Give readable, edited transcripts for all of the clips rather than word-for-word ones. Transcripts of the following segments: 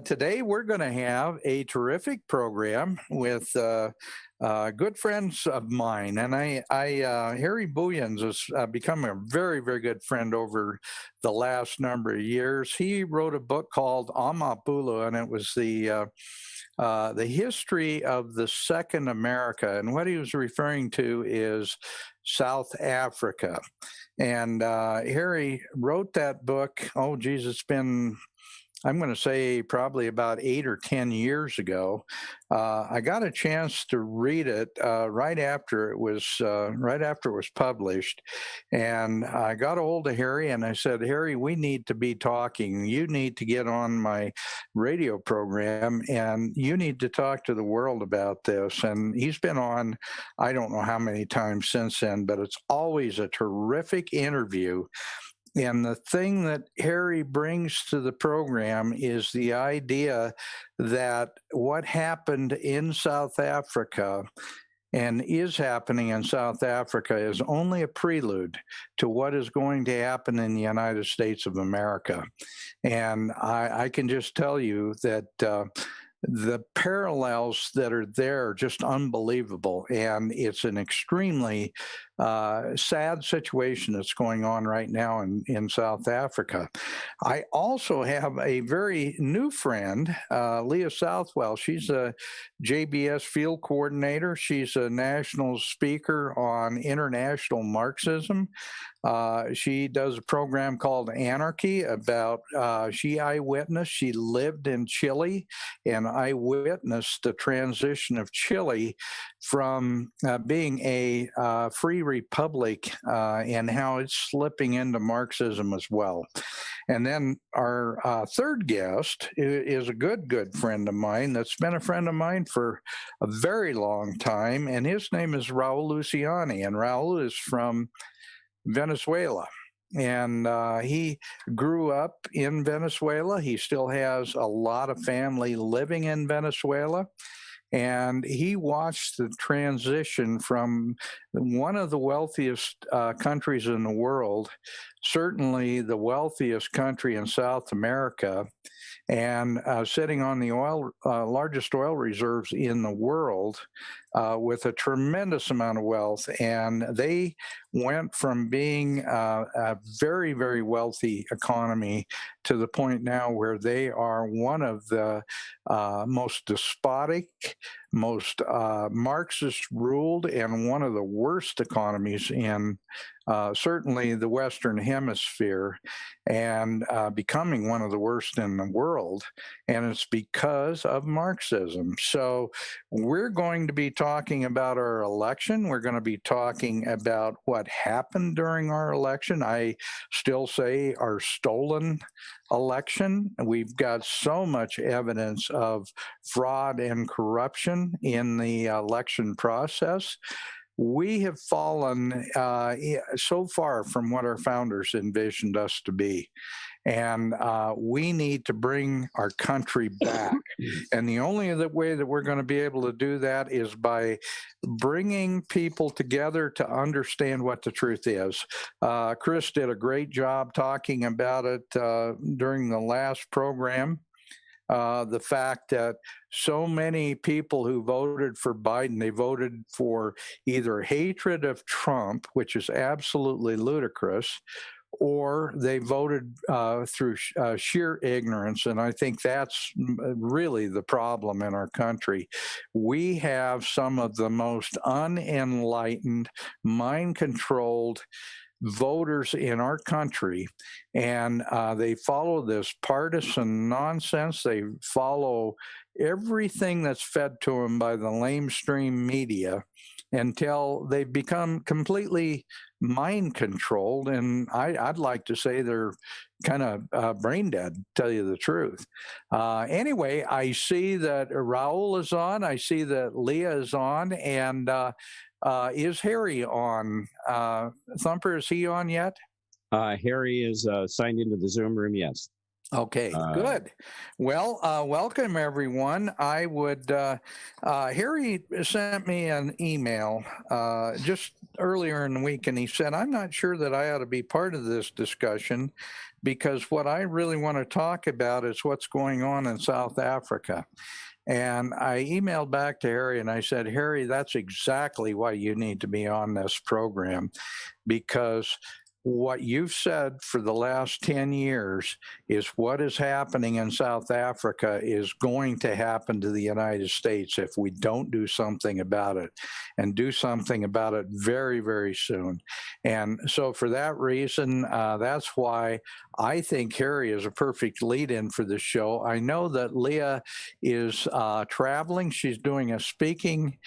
Today we're going to have a terrific program with good friends of mine, and Harry Booyens has become a very, very good friend over the last number of years. He wrote a book called Amapulu, and it was the history of the Second America, and what he was referring to is South Africa. And Harry wrote that book. Oh, geez, it's been, I'm going to say, probably about 8 or 10 years ago. I got a chance to read it right after it was published, and I got a hold of Harry and I said, Harry, we need to be talking. You need to get on my radio program, and you need to talk to the world about this. And he's been on, I don't know how many times since then, but it's always a terrific interview. And the thing that Harry brings to the program is the idea that what happened in South Africa and is happening in South Africa is only a prelude to what is going to happen in the United States of America. And I can just tell you that the parallels that are there are just unbelievable. And it's an extremely sad situation that's going on right now in South Africa. I also have a very new friend, Leah Southwell. She's a JBS field coordinator. She's a national speaker on international Marxism. She does a program called Anarchy about, she eyewitnessed, she lived in Chile and eyewitnessed the transition of Chile from being a free republic and how it's slipping into Marxism as well. And then our third guest is a good friend of mine that's been a friend of mine for a very long time, and his name is Raul Luciani, and Raul is from Venezuela. And he grew up in Venezuela. He still has a lot of family living in Venezuela. And he watched the transition from one of the wealthiest countries in the world, certainly the wealthiest country in South America, and sitting on the largest oil reserves in the world with a tremendous amount of wealth. And they went from being a very, very wealthy economy to the point now where they are one of the most despotic, most Marxist ruled, and one of the worst economies in certainly the Western Hemisphere, and becoming one of the worst in the world. And it's because of Marxism. So we're going to be talking about our election. We're going to be talking about what happened during our election. I still say our stolen election. We've got so much evidence of fraud and corruption in the election process. We have fallen so far from what our founders envisioned us to be. And we need to bring our country back. And the only way that we're going to be able to do that is by bringing people together to understand what the truth is. Chris did a great job talking about it during the last program. The fact that so many people who voted for Biden, they voted for either hatred of Trump, which is absolutely ludicrous, or they voted through sheer ignorance. And I think that's really the problem in our country. We have some of the most unenlightened, mind-controlled voters in our country, and they follow this partisan nonsense. They follow everything that's fed to them by the lamestream media until they become completely mind controlled. And I'd like to say they're kind of brain dead, to tell you the truth. Anyway, I see that Raul is on. I see that Leah is on. And is Harry on? Thumper, is he on yet? Harry is signed into the Zoom room, yes. Okay, Uh, good. Well, welcome everyone. Harry sent me an email just earlier in the week, and he said, I'm not sure that I ought to be part of this discussion because what I really want to talk about is what's going on in South Africa. And I emailed back to Harry and I said, Harry, that's exactly why you need to be on this program, because what you've said for the last 10 years is what is happening in South Africa is going to happen to the United States if we don't do something about it, and do something about it very, very soon. And so for that reason, that's why I think Harry is a perfect lead in for the show. I know that Leah is traveling. She's doing a speaking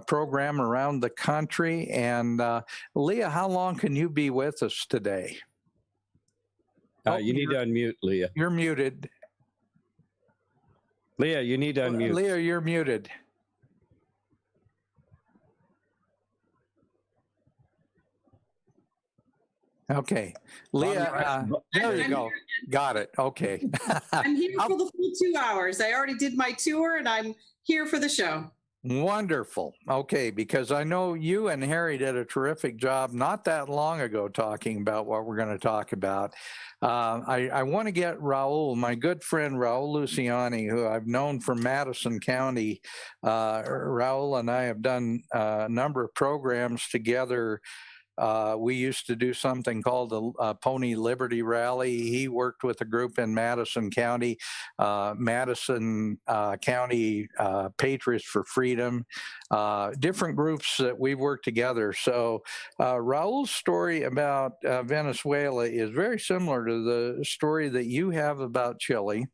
program around the country. And Leah, how long can you be with us today? you need to unmute, Leah. You're muted. Leah, you need to unmute. Leah, you're muted. Okay. Leah, there you go. Got it. Okay. I'm here for the full 2 hours. I already did my tour and I'm here for the show. Wonderful. Okay, because I know you and Harry did a terrific job not that long ago talking about what we're going to talk about. I want to get Raul, my good friend Raul Luciani, who I've known from Madison County. Raul and I have done a number of programs together. We used to do something called the Pony Liberty Rally. He worked with a group in Madison County, Madison County Patriots for Freedom, different groups that we've worked together. So Raul's story about Venezuela is very similar to the story that you have about Chile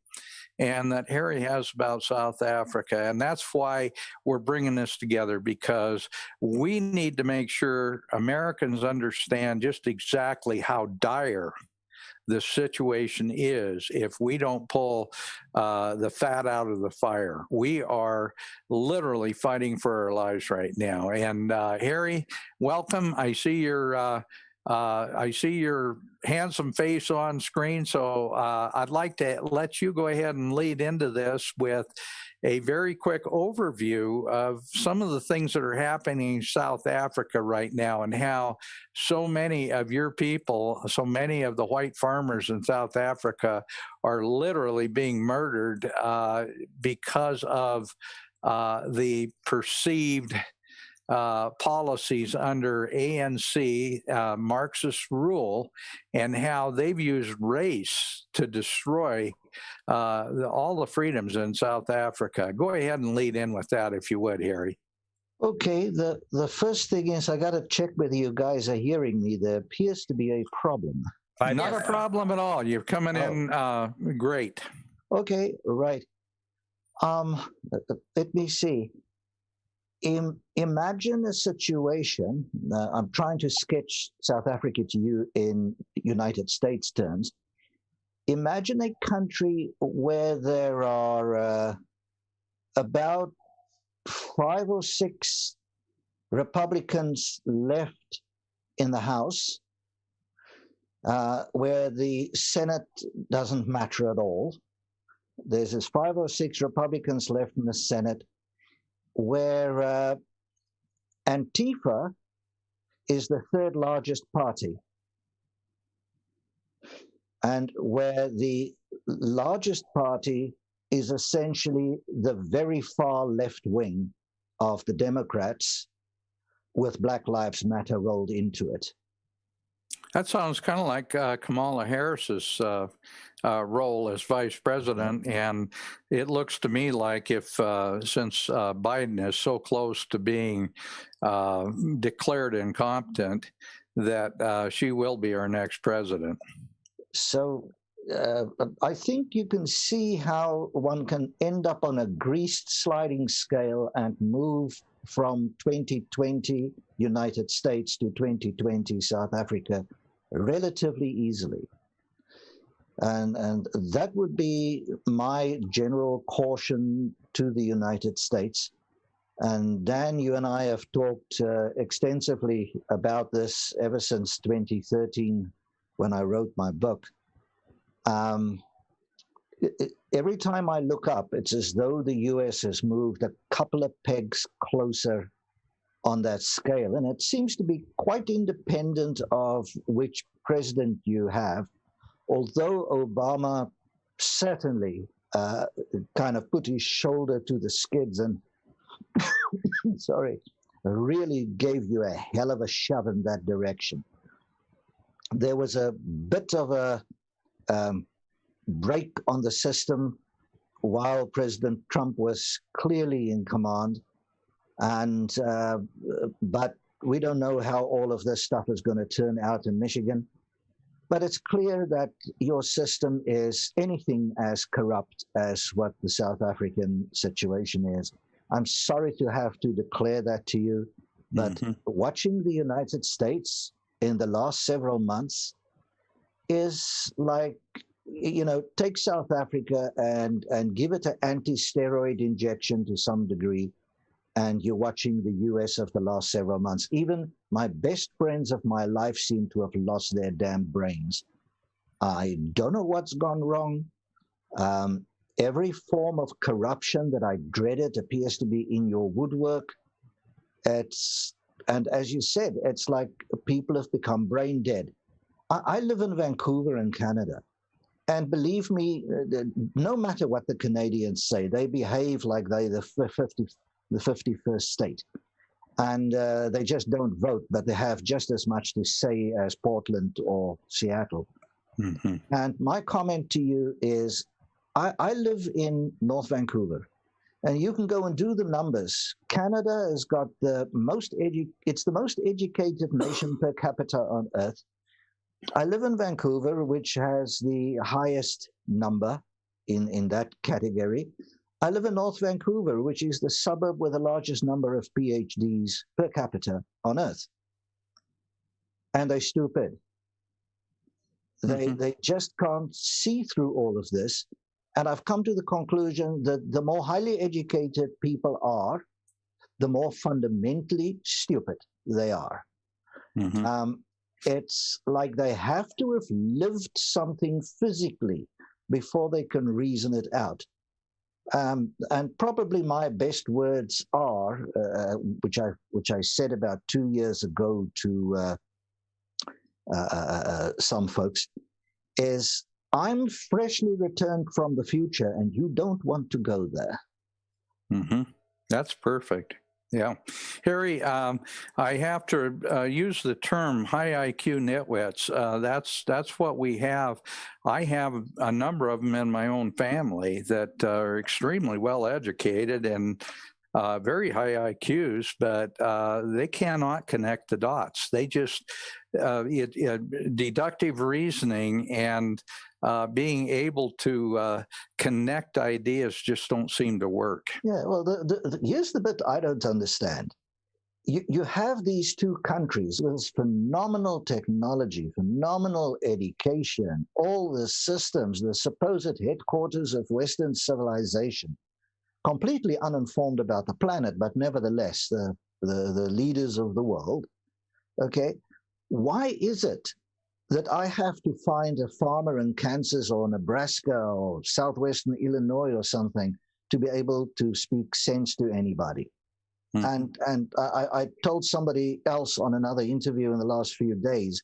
and that Harry has about South Africa. And that's why we're bringing this together, because we need to make sure Americans understand just exactly how dire the situation is if we don't pull the fat out of the fire. We are literally fighting for our lives right now. And Harry, welcome. I see your handsome face on screen, so I'd like to let you go ahead and lead into this with a very quick overview of some of the things that are happening in South Africa right now, and how so many of your people, so many of the white farmers in South Africa are literally being murdered because of the perceived policies under ANC, Marxist rule, and how they've used race to destroy all the freedoms in South Africa. Go ahead and lead in with that, if you would, Harry. Okay, the first thing is I got to check whether you guys are hearing me. There appears to be a problem. Not a problem at all. You're coming in great. Okay, right. Let me see. Imagine a situation, I'm trying to sketch South Africa to you in United States terms. Imagine a country where there are about 5 or 6 Republicans left in the House, where the Senate doesn't matter at all. There's 5 or 6 Republicans left in the Senate, where Antifa is the 3rd largest party, and where the largest party is essentially the very far left wing of the Democrats, with Black Lives Matter rolled into it. That sounds kind of like Kamala Harris's role as vice president, and it looks to me like if since Biden is so close to being declared incompetent, that she will be our next president. So I think you can see how one can end up on a greased sliding scale and move from 2020 United States to 2020 South Africa relatively easily. And that would be my general caution to the United States. And Dan, you and I have talked extensively about this ever since 2013 when I wrote my book. every time I look up, it's as though the US has moved a couple of pegs closer on that scale. And it seems to be quite independent of which president you have, although Obama certainly kind of put his shoulder to the skids and, sorry, really gave you a hell of a shove in that direction. There was a bit of a break on the system while President Trump was clearly in command, and but we don't know how all of this stuff is going to turn out in Michigan. But it's clear that your system is anything as corrupt as what the South African situation is. I'm sorry to have to declare that to you, but watching the United States in the last several months is like, you know, take South Africa and give it an anti-steroid injection to some degree, and you're watching the US of the last several months. Even my best friends of my life seem to have lost their damn brains. I don't know what's gone wrong. Every form of corruption that I dreaded appears to be in your woodwork. And as you said, it's like people have become brain dead. I live in Vancouver in Canada. And believe me, no matter what the Canadians say, they behave like they're the 51st state. And they just don't vote, but they have just as much to say as Portland or Seattle. And my comment to you is, I live in North Vancouver, and you can go and do the numbers. Canada has got it's the most educated nation per capita on earth. I live in Vancouver, which has the highest number in that category. I live in North Vancouver, which is the suburb with the largest number of PhDs per capita on earth. And they're stupid. They just can't see through all of this. And I've come to the conclusion that the more highly educated people are, the more fundamentally stupid they are. It's like they have to have lived something physically before they can reason it out. And probably my best words are, which I said about 2 years ago to some folks, is I'm freshly returned from the future, and you don't want to go there. That's perfect. Yeah. Harry, I have to use the term high IQ nitwits. That's what we have. I have a number of them in my own family that are extremely well educated and very high IQs, but they cannot connect the dots. They just, deductive reasoning and being able to connect ideas just don't seem to work. Yeah, well, here's the bit I don't understand. You have these two countries with phenomenal technology, phenomenal education, all the systems, the supposed headquarters of Western civilization, completely uninformed about the planet, but nevertheless, the leaders of the world. Okay, why is it that I have to find a farmer in Kansas or Nebraska or southwestern Illinois or something to be able to speak sense to anybody? And I told somebody else on another interview in the last few days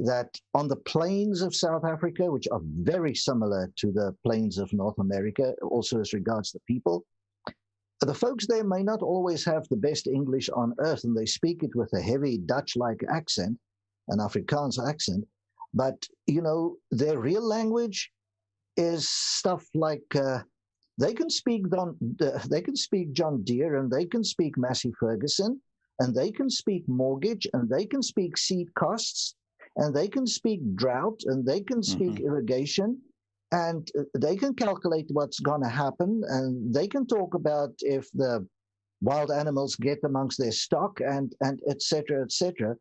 that on the plains of South Africa, which are very similar to the plains of North America, also as regards the people, the folks there may not always have the best English on earth, and they speak it with a heavy Dutch-like accent, an Afrikaans accent, but, you know, their real language is stuff like they can speak John Deere, and they can speak Massey Ferguson, and they can speak mortgage, and they can speak seed costs, and they can speak drought, and they can speak irrigation, and they can calculate what's going to happen, and they can talk about if the wild animals get amongst their stock, and et cetera, et cetera.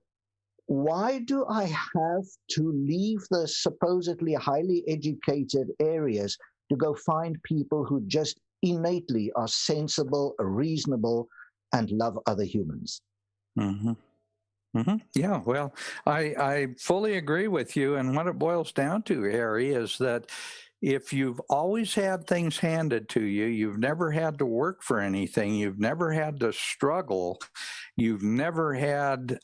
Why do I have to leave the supposedly highly educated areas to go find people who just innately are sensible, reasonable, and love other humans? Yeah, well, I fully agree with you. And what it boils down to, Harry, is that if you've always had things handed to you, you've never had to work for anything, you've never had to struggle, you've never had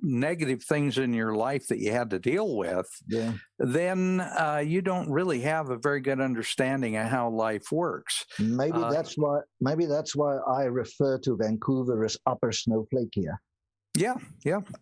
negative things in your life that you had to deal with, Yeah. then you don't really have a very good understanding of how life works. Maybe that's why. Maybe that's why I refer to Vancouver as Upper Snowflakea. Yeah,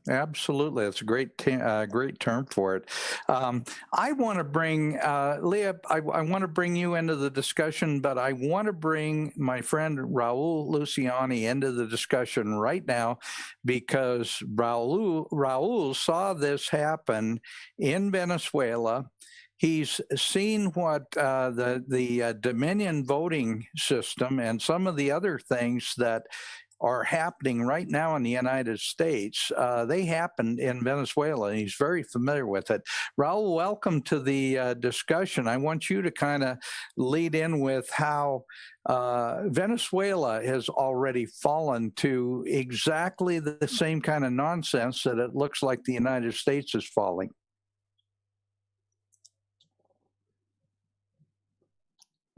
absolutely. That's a great term for it. I want to bring, Leah, I want to bring you into the discussion, but I want to bring my friend Raul Luciani into the discussion right now, because Raul saw this happen in Venezuela. He's seen what the Dominion voting system and some of the other things that are happening right now in the United States. They happened in Venezuela, and he's very familiar with it. Raul, welcome to the discussion. I want you to kind of lead in with how Venezuela has already fallen to exactly the same kind of nonsense that it looks like the United States is falling.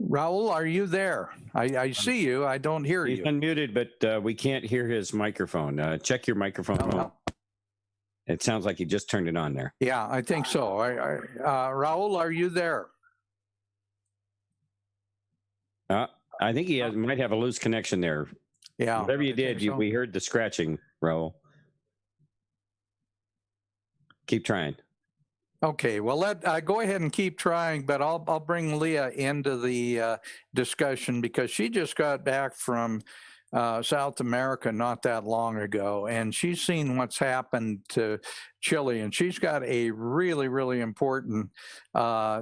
Raul, are you there? I see you. I don't hear He's you. unmuted, but we can't hear his microphone. Check your microphone. Oh. It sounds like you just turned it on there. Yeah, I think so. Raul, are you there? I think he might have a loose connection there. Yeah. Whatever you did, so. we heard the scratching, Raul. Keep trying. Okay, well, go ahead and keep trying, but I'll bring Leah into the discussion, because she just got back from South America not that long ago, and she's seen what's happened to Chile, and she's got a really, really important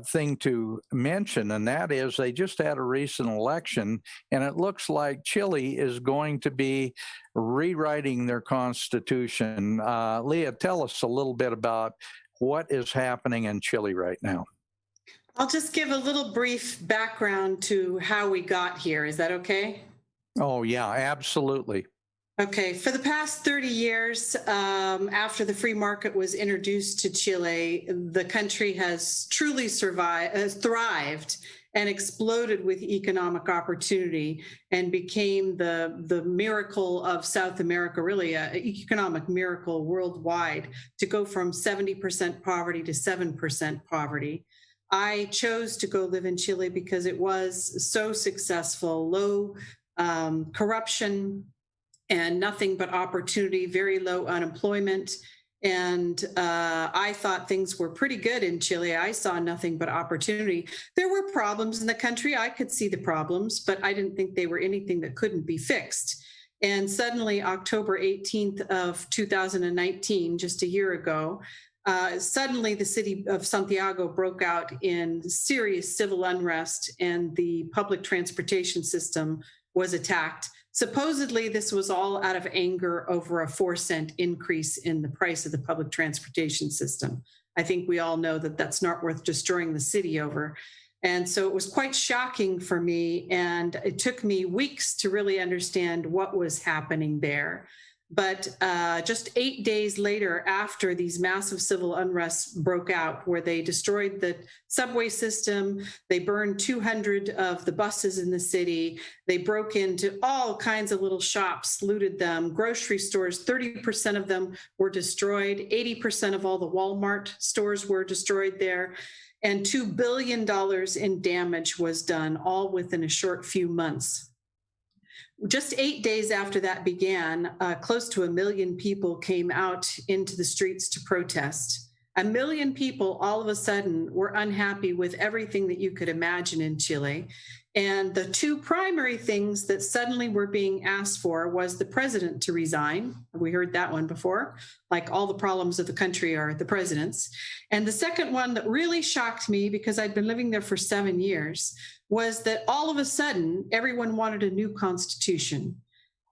thing to mention, and that is they just had a recent election, and it looks like Chile is going to be rewriting their constitution. Leah, tell us a little bit about what is happening in Chile right now. I'll just give a little brief background to how we got here. Is that okay? Oh, yeah, absolutely. Okay, for the past 30 years, after the free market was introduced to Chile, the country has truly thrived and exploded with economic opportunity and became the miracle of South America, really an economic miracle worldwide, to go from 70% poverty to 7% poverty. I chose to go live in Chile because it was so successful, low corruption and nothing but opportunity, very low unemployment. And I thought things were pretty good in Chile. I saw nothing but opportunity. There were problems in the country. I could see the problems, but I didn't think they were anything that couldn't be fixed. And suddenly, October 18th of 2019, just a year ago, suddenly the city of Santiago broke out in serious civil unrest, and the public transportation system was attacked. Supposedly, this was all out of anger over a 4-cent increase in the price of the public transportation system. I think we all know that that's not worth destroying the city over. And so it was quite shocking for me, and it took me weeks to really understand what was happening there. But just 8 days later, after these massive civil unrests broke out, where they destroyed the subway system, they burned 200 of the buses in the city, they broke into all kinds of little shops, looted them, grocery stores, 30% of them were destroyed, 80% of all the Walmart stores were destroyed there, and $2 billion in damage was done, all within a short few months. Just 8 days after that began, close to 1 million people came out into the streets to protest. 1 million people all of a sudden were unhappy with everything that you could imagine in Chile. And the two primary things that suddenly were being asked for was the president to resign. We heard that one before, like all the problems of the country are the president's. And the second one that really shocked me, because I'd been living there for 7 years, was that all of a sudden, everyone wanted a new constitution.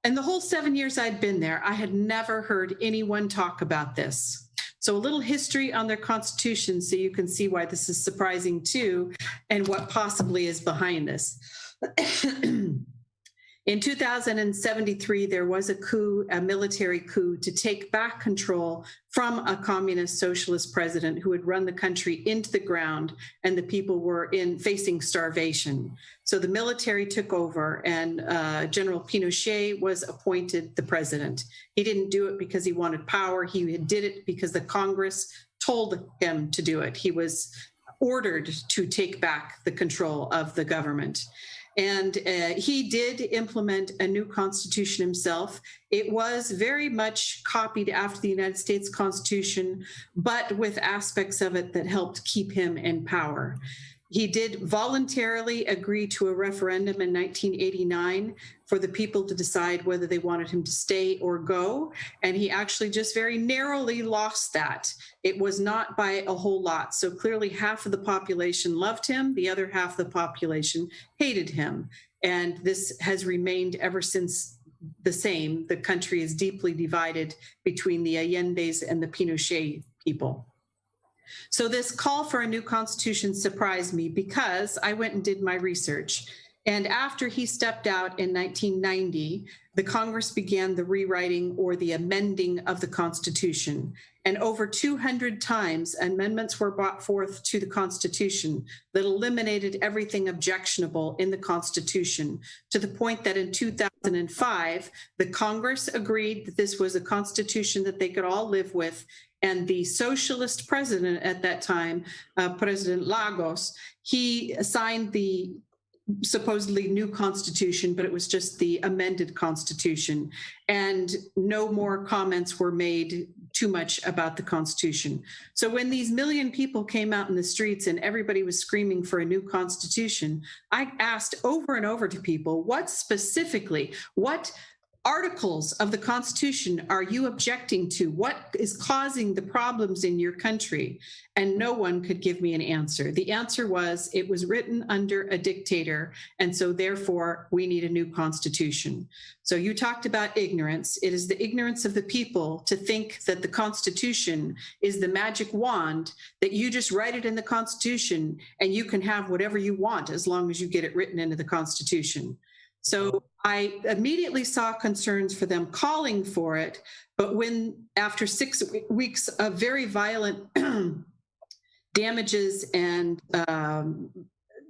And the whole 7 years I'd been there, I had never heard anyone talk about this. So a little history on their constitution so you can see why this is surprising too, and what possibly is behind this. In 2073, there was a coup, a military coup, to take back control from a communist socialist president who had run the country into the ground, and the people were facing starvation. So the military took over, and General Pinochet was appointed the president. He didn't do it because he wanted power. He did it because the Congress told him to do it. He was ordered to take back the control of the government. And he did implement a new constitution himself. It was very much copied after the United States Constitution, but with aspects of it that helped keep him in power. He did voluntarily agree to a referendum in 1989 for the people to decide whether they wanted him to stay or go. And he actually just very narrowly lost that. It was not by a whole lot. So clearly half of the population loved him. The other half of the population hated him. And this has remained ever since the same. The country is deeply divided between the Allende's and the Pinochet people. So this call for a new constitution surprised me because I went and did my research. And after he stepped out in 1990, the Congress began the rewriting or the amending of the Constitution. And over 200 times, amendments were brought forth to the Constitution that eliminated everything objectionable in the Constitution, to the point that in 2005, the Congress agreed that this was a Constitution that they could all live with. And the socialist president at that time, President Lagos, he signed the supposedly new constitution, but it was just the amended constitution. And no more comments were made too much about the constitution. So when these million people came out in the streets and everybody was screaming for a new constitution, I asked over and over to people, what specifically, what articles of the Constitution are you objecting to? What is causing the problems in your country? And no one could give me an answer. The answer was it was written under a dictator, and so therefore we need a new Constitution. So you talked about ignorance. It is the ignorance of the people to think that the Constitution is the magic wand, that you just write it in the Constitution and you can have whatever you want as long as you get it written into the Constitution. So I immediately saw concerns for them calling for it, but when after 6 weeks of very violent damages and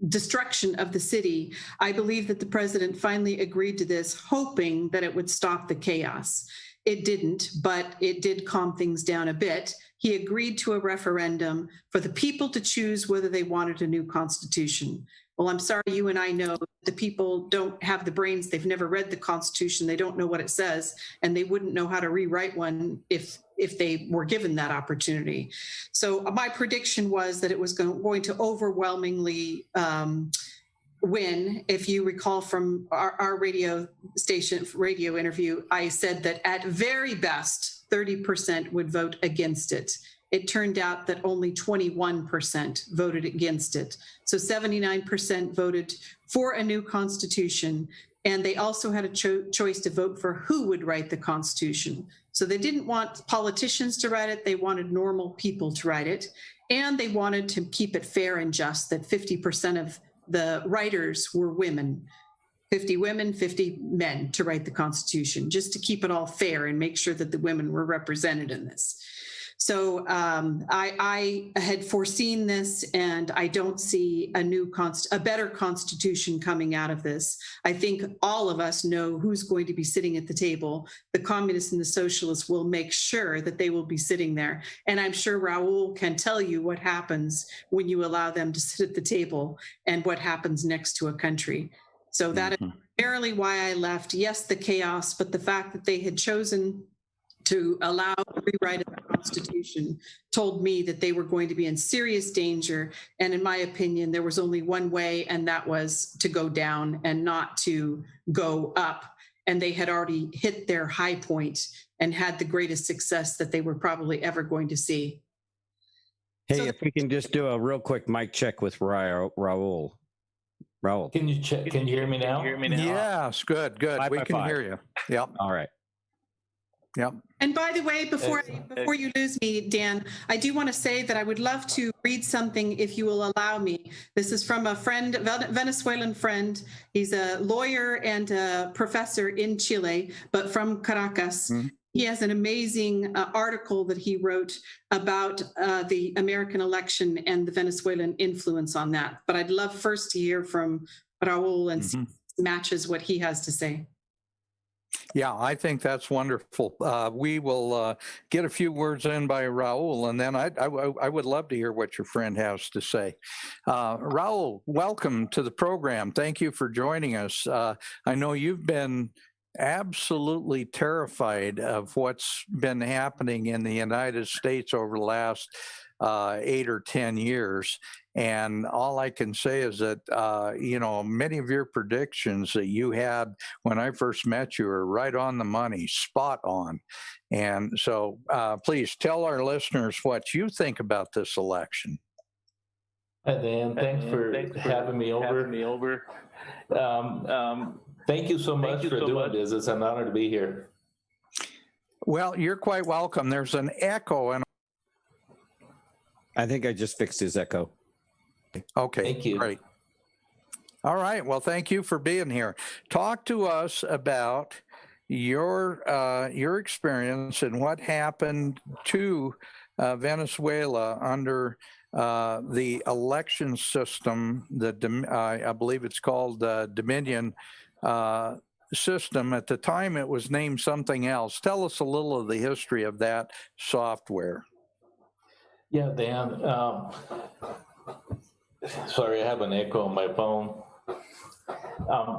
destruction of the city, I believe that the president finally agreed to this, hoping that it would stop the chaos. It didn't, but it did calm things down a bit. He agreed to a referendum for the people to choose whether they wanted a new constitution. Well, I'm sorry, you and I know the people don't have the brains. They've never read the Constitution. They don't know what it says, and they wouldn't know how to rewrite one if they were given that opportunity. So my prediction was that it was going to overwhelmingly win. If you recall from our radio interview, I said that at very best, 30% would vote against it. It turned out that only 21% voted against it. So 79% voted for a new constitution. And they also had a choice to vote for who would write the Constitution. So they didn't want politicians to write it. They wanted normal people to write it. And they wanted to keep it fair and just, that 50% of the writers were women. 50 women, 50 men to write the Constitution, just to keep it all fair and make sure that the women were represented in this. So I had foreseen this, and I don't see a better constitution coming out of this. I think all of us know who's going to be sitting at the table. The communists and the socialists will make sure that they will be sitting there. And I'm sure Raul can tell you what happens when you allow them to sit at the table and what happens next to a country. So that is primarily why I left. Yes, the chaos, but the fact that they had chosen to allow the rewrite of the Constitution told me that they were going to be in serious danger. And in my opinion, there was only one way, and that was to go down and not to go up. And they had already hit their high point and had the greatest success that they were probably ever going to see. Hey, So- if we can just do a real quick mic check with Raul. Raul. Can you check? Can you hear me now? Yes, good. Five We by can five. hear you. Yep. All right. Yep. And by the way, before you lose me, Dan, I do want to say that I would love to read something if you will allow me. This is from a friend, Venezuelan friend. He's a lawyer and a professor in Chile, but from Caracas. Mm-hmm. He has an amazing article that he wrote about the American election and the Venezuelan influence on that. But I'd love first to hear from Raul and see if it matches what he has to say. Yeah, I think that's wonderful. We will get a few words in by Raul, and then I would love to hear what your friend has to say. Raul, welcome to the program. Thank you for joining us. I know you've been absolutely terrified of what's been happening in the United States over the last 8 or 10 years. And all I can say is that, many of your predictions that you had when I first met you are right on the money, spot on. And so please tell our listeners what you think about this election. Hi, Dan. Thanks for having me over. Thank you so much for doing this. It's an honor to be here. Well, you're quite welcome. There's an echo. And I think I just fixed his echo. Okay, thank you. Great. All right. Well, thank you for being here. Talk to us about your experience and what happened to Venezuela under the election system. I believe it's called the Dominion system. At the time, it was named something else. Tell us a little of the history of that software. Yeah, Dan. Sorry, I have an echo on my phone.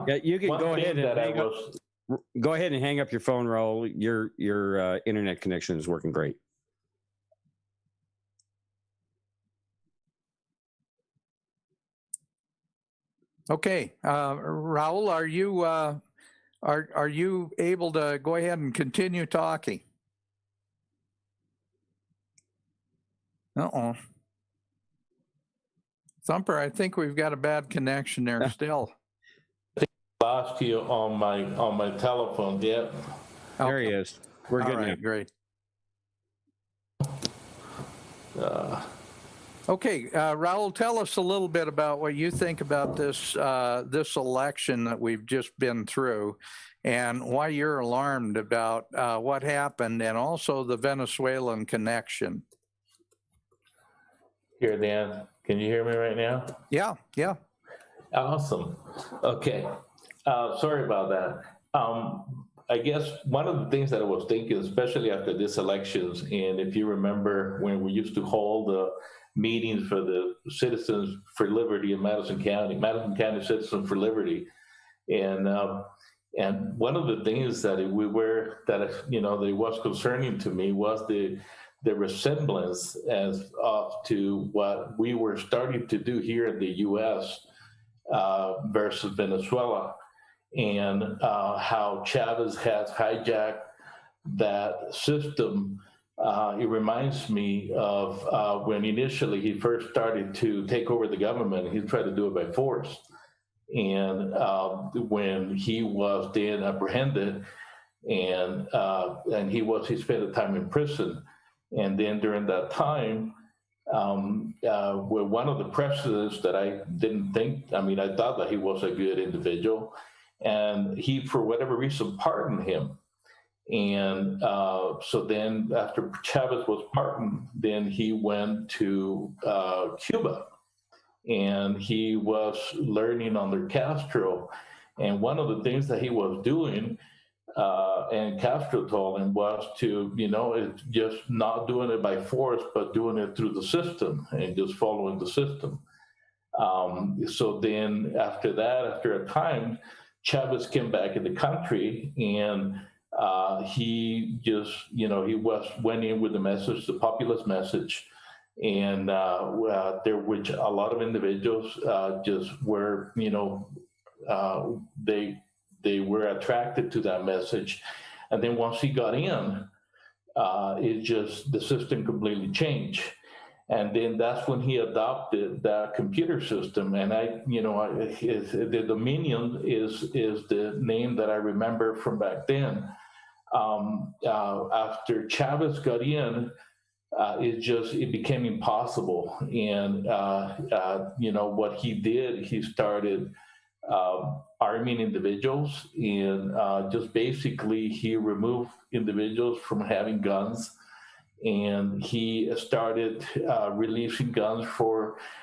Yeah, you can go ahead and hang up your phone, Raul. Your internet connection is working great. Okay, Raul, are you able to go ahead and continue talking? Uh-oh. Thumper, I think we've got a bad connection there still. Lost you on my telephone. Yep. There he is. We're good now. Great. Okay, Raul, tell us a little bit about what you think about this election that we've just been through, and why you're alarmed about what happened, and also the Venezuelan connection. Here, Dan. Can you hear me right now? Yeah. Awesome. Okay. Sorry about that. I guess one of the things that I was thinking, especially after these elections, and if you remember when we used to hold the meetings for the Citizens for Liberty in Madison County Citizens for Liberty, and one of the things that it was concerning to me was the resemblance to what we were starting to do here in the U.S. Versus Venezuela, and how Chavez has hijacked that system. It reminds me of when initially he first started to take over the government. He tried to do it by force, and when he was then apprehended, and he spent a time in prison. And then during that time, one of the presidents that I thought that he was a good individual, and he, for whatever reason, pardoned him. And so then after Chavez was pardoned, then he went to Cuba, and he was learning under Castro. And one of the things that he was doing, and Castro told him, was to, it's just not doing it by force, but doing it through the system and just following the system. So then after that, after a time, Chavez came back in the country, and he just, went in with the message, the populist message. And which a lot of individuals just were, they were attracted to that message. And then once he got in, the system completely changed. And then that's when he adopted that computer system. And the Dominion is the name that I remember from back then. After Chavez got in, it became impossible. And what he did, he started arming individuals, and just basically he removed individuals from having guns, and he started releasing guns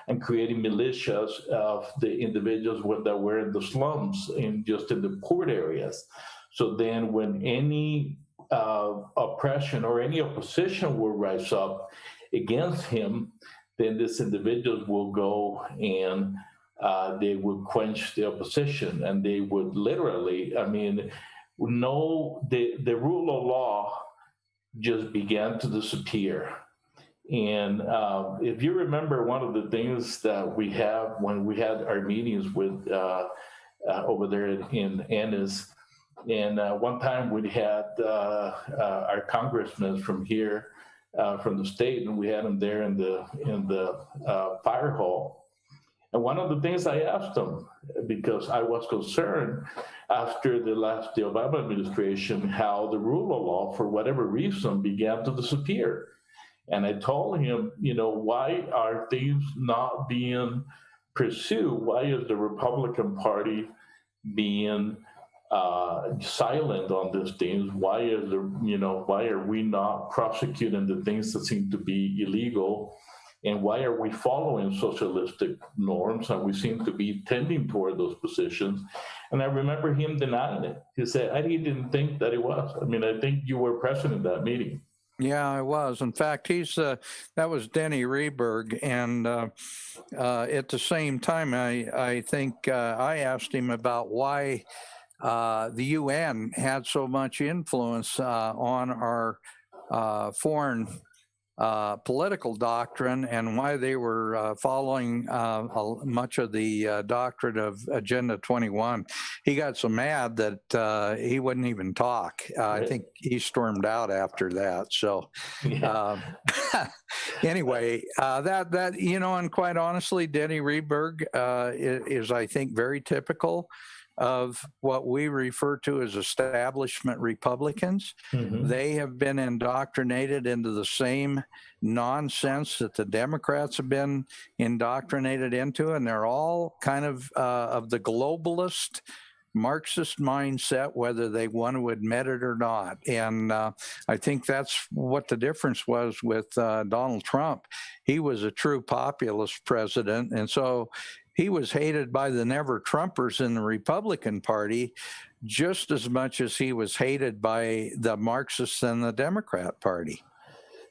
and creating militias of the individuals that were in the slums and just in the poor areas. So then when any oppression or any opposition will rise up against him, then these individuals will go and they would quench the opposition, and they would literally, the rule of law just began to disappear. And if you remember, one of the things that we have when we had our meetings with over there in Ennis, and one time we had our congressmen from here, from the state, and we had them there in the fire hall. And one of the things I asked them, because I was concerned after the Obama administration, how the rule of law, for whatever reason, began to disappear. And I told him, why are things not being pursued? Why is the Republican Party being silent on these things? Why are we not prosecuting the things that seem to be illegal? And why are we following socialistic norms? And we seem to be tending toward those positions. And I remember him denying it. He said, I didn't think that it was. I think you were present in that meeting. Yeah, I was. In fact, that was Denny Rehberg. And at the same time, I think I asked him about why the UN had so much influence on our foreign political doctrine, and why they were following much of the doctrine of Agenda 21. He got so mad that he wouldn't even talk. I think he stormed out after that. So anyway, that and quite honestly, Denny Rehberg is, I think, very typical of what we refer to as establishment Republicans. Mm-hmm. They have been indoctrinated into the same nonsense that the Democrats have been indoctrinated into, and they're all kind of the globalist Marxist mindset, whether they want to admit it or not. And I think that's what the difference was with Donald Trump. He was a true populist president, and so he was hated by the never-Trumpers in the Republican Party just as much as he was hated by the Marxists in the Democrat Party.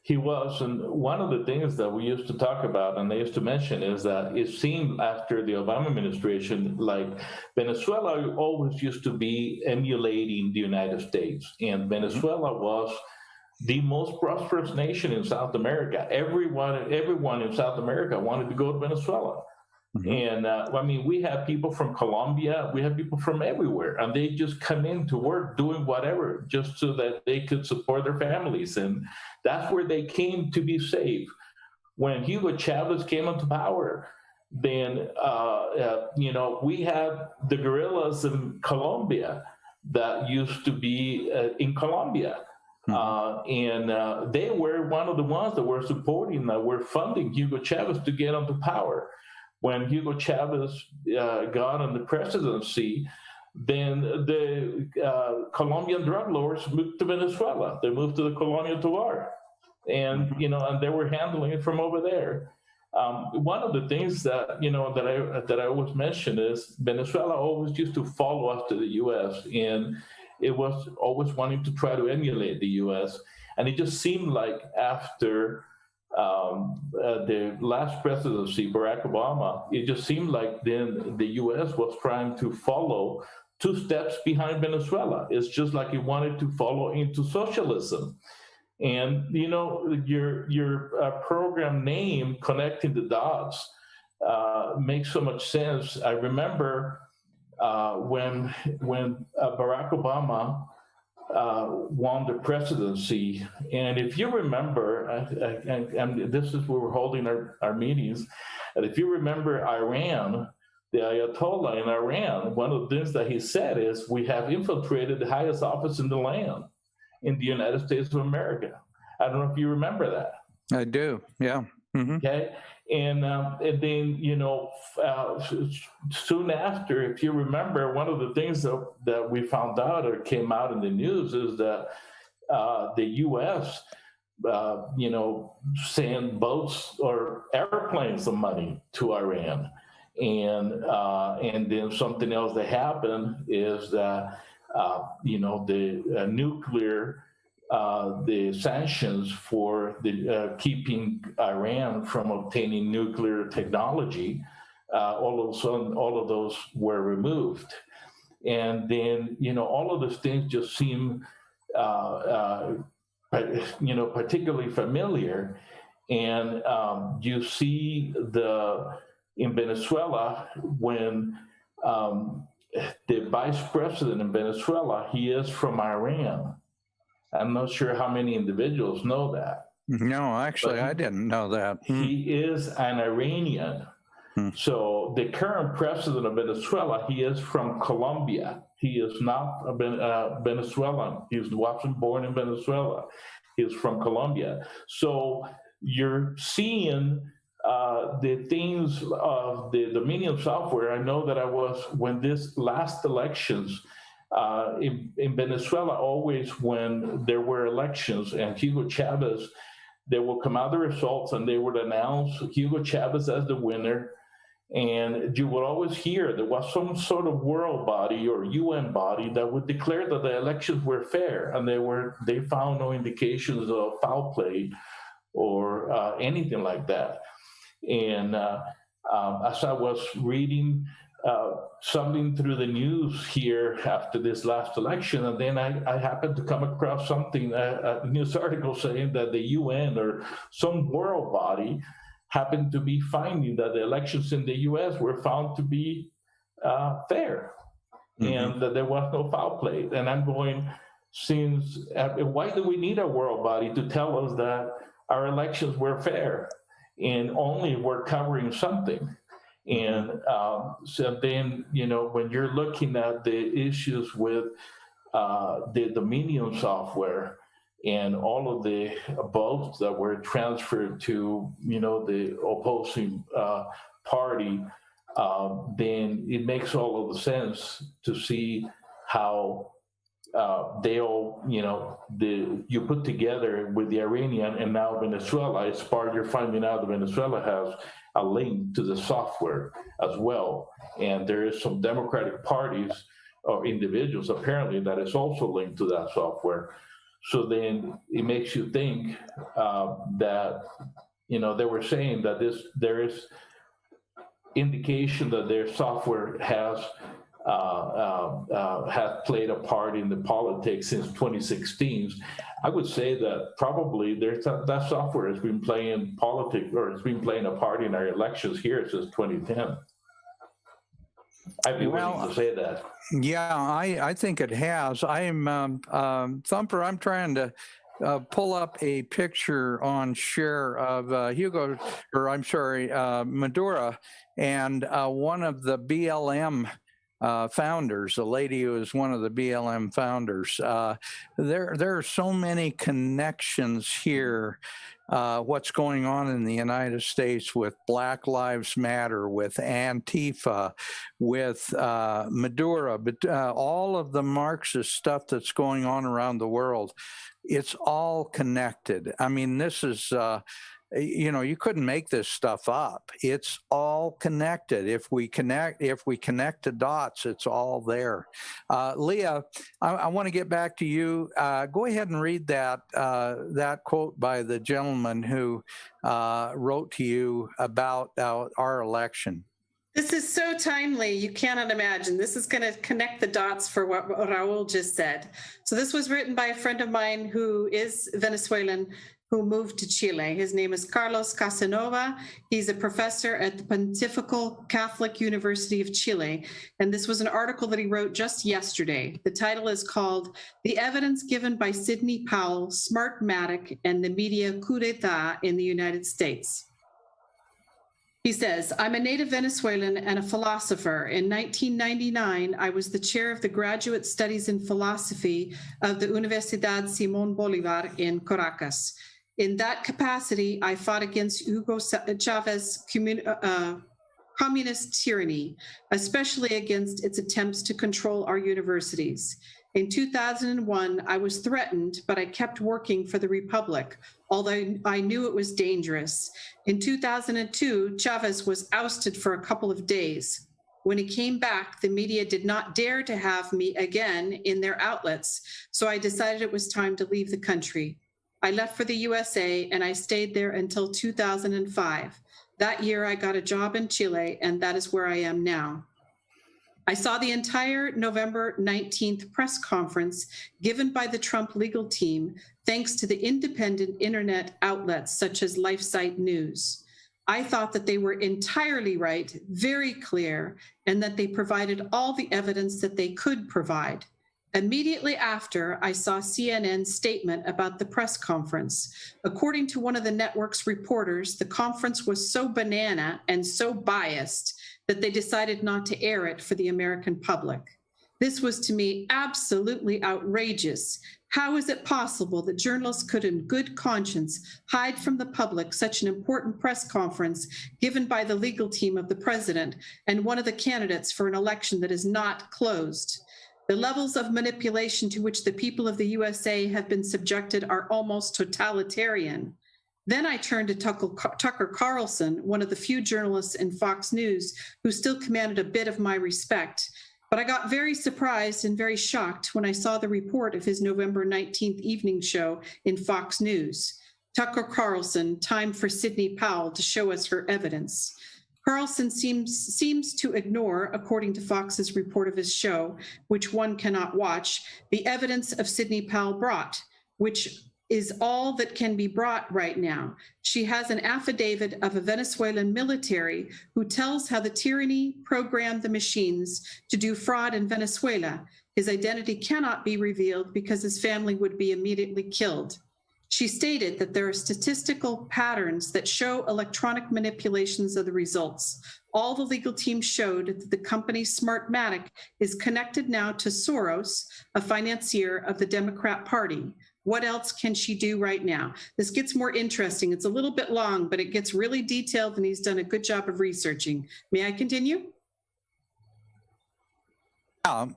He was, and one of the things that we used to talk about, and they used to mention, is that it seemed after the Obama administration, like Venezuela always used to be emulating the United States, and Venezuela was the most prosperous nation in South America. Everyone in South America wanted to go to Venezuela. Mm-hmm. And we have people from Colombia, we have people from everywhere, and they just come in to work doing whatever just so that they could support their families. And that's where they came to be safe. When Hugo Chavez came into power, then, we had the guerrillas in Colombia that used to be in Colombia. Mm-hmm. They were one of the ones that were supporting, that were funding Hugo Chavez to get onto power. When Hugo Chavez got on the presidency, then the Colombian drug lords moved to Venezuela. They moved to the Colonia Tovar, and and they were handling it from over there. One of the things that that I always mention is Venezuela always used to follow us to the U.S. and it was always wanting to try to emulate the U.S. And it just seemed like after the last presidency, Barack Obama, it just seemed like then the U.S. was trying to follow 2 steps behind Venezuela. It's just like it wanted to follow into socialism. And, your program name, Connecting the Dots, makes so much sense. I remember when Barack Obama won the presidency. And if you remember, and this is where we're holding our meetings, and if you remember Iran, the Ayatollah in Iran, one of the things that he said is, we have infiltrated the highest office in the land. in the United States of America. I don't know if you remember that. I do. Yeah. Mm-hmm. Okay. And then, soon after, if you remember, one of the things that we found out or came out in the news is that the U.S., sent boats or airplanes of money to Iran. And then something else that happened is that, the nuclear, the sanctions for the keeping Iran from obtaining nuclear technology, all of a sudden, all of those were removed. And then, all of those things just seem, particularly familiar. And you see in Venezuela, when the vice president in Venezuela, he is from Iran. I'm not sure how many individuals know that. No, actually, I didn't know that. He is an Iranian. So the current president of Venezuela, he is from Colombia. He is not a Venezuelan. He wasn't born in Venezuela. He is from Colombia. So you're seeing the things of the Dominion software. I know that when this last elections, in Venezuela, always when there were elections and Hugo Chavez, they will come out the results and they would announce Hugo Chavez as the winner. And you would always hear there was some sort of world body or UN body that would declare that the elections were fair, and they found no indications of foul play or anything like that. And as I was reading something through the news here after this last election, and then I happened to come across something, a news article saying that the UN or some world body happened to be finding that the elections in the U.S. were found to be fair, and that there was no foul play. And I'm going, why do we need a world body to tell us that our elections were fair and only we're covering something? And so then, when you're looking at the issues with the Dominion software and all of the votes that were transferred to, the opposing party, then it makes all of the sense to see how they'll, you put together with the Iranian and now Venezuela. It's part you're finding out that Venezuela has a link to the software as well. And there is some Democratic parties or individuals apparently that is also linked to that software. So then it makes you think that, they were saying that there is indication that their software has played a part in the politics since 2016. I would say that probably that software has been playing politics, or it's been playing a part in our elections here since 2010. I'd be willing to say that. Yeah, I think it has. I'm Thumper. I'm trying to pull up a picture on share of Maduro, and one of the BLM founders, a lady who is one of the BLM founders. There are so many connections here. What's going on in the United States with Black Lives Matter, with Antifa, with Maduro, but all of the Marxist stuff that's going on around the world, it's all connected. I mean, this is, you couldn't make this stuff up. It's all connected. If we connect the dots, it's all there. Leah, I want to get back to you. Go ahead and read that quote by the gentleman who wrote to you about our election. This is so timely. You cannot imagine. This is going to connect the dots for what Raul just said. So this was written by a friend of mine who is Venezuelan, who moved to Chile. His name is Carlos Casanova. He's a professor at the Pontifical Catholic University of Chile. And this was an article that he wrote just yesterday. The title is called "The Evidence Given by Sidney Powell, Smartmatic, and the Media Coup d'etat in the United States." He says, I'm a native Venezuelan and a philosopher. In 1999, I was the chair of the Graduate Studies in Philosophy of the Universidad Simón Bolívar in Caracas. In that capacity, I fought against Hugo Chávez's communist tyranny, especially against its attempts to control our universities. In 2001, I was threatened, but I kept working for the Republic, although I knew it was dangerous. In 2002, Chávez was ousted for a couple of days. When he came back, the media did not dare to have me again in their outlets, so I decided it was time to leave the country. I left for the USA and I stayed there until 2005. That year, I got a job in Chile, and that is where I am now. I saw the entire November 19th press conference given by the Trump legal team, thanks to the independent internet outlets such as LifeSite News. I thought that they were entirely right, very clear, and that they provided all the evidence that they could provide. Immediately after, I saw CNN's statement about the press conference. According to one of the network's reporters, the conference was so banana and so biased that they decided not to air it for the American public. This was to me absolutely outrageous. How is it possible that journalists could in good conscience hide from the public such an important press conference given by the legal team of the president and one of the candidates for an election that is not closed? The levels of manipulation to which the people of the USA have been subjected are almost totalitarian. Then I turned to Tucker Carlson, one of the few journalists in Fox News who still commanded a bit of my respect. But I got very surprised and very shocked when I saw the report of his November 19th evening show in Fox News. Tucker Carlson, time for Sidney Powell to show us her evidence. Carlson seems to ignore, according to Fox's report of his show, which one cannot watch, the evidence of Sidney Powell brought, which is all that can be brought right now. She has an affidavit of a Venezuelan military who tells how the tyranny programmed the machines to do fraud in Venezuela. His identity cannot be revealed because his family would be immediately killed. She stated that there are statistical patterns that show electronic manipulations of the results. All the legal team showed that the company Smartmatic is connected now to Soros, a financier of the Democrat Party. What else can she do right now? This gets more interesting. It's a little bit long, but it gets really detailed, and he's done a good job of researching. May I continue?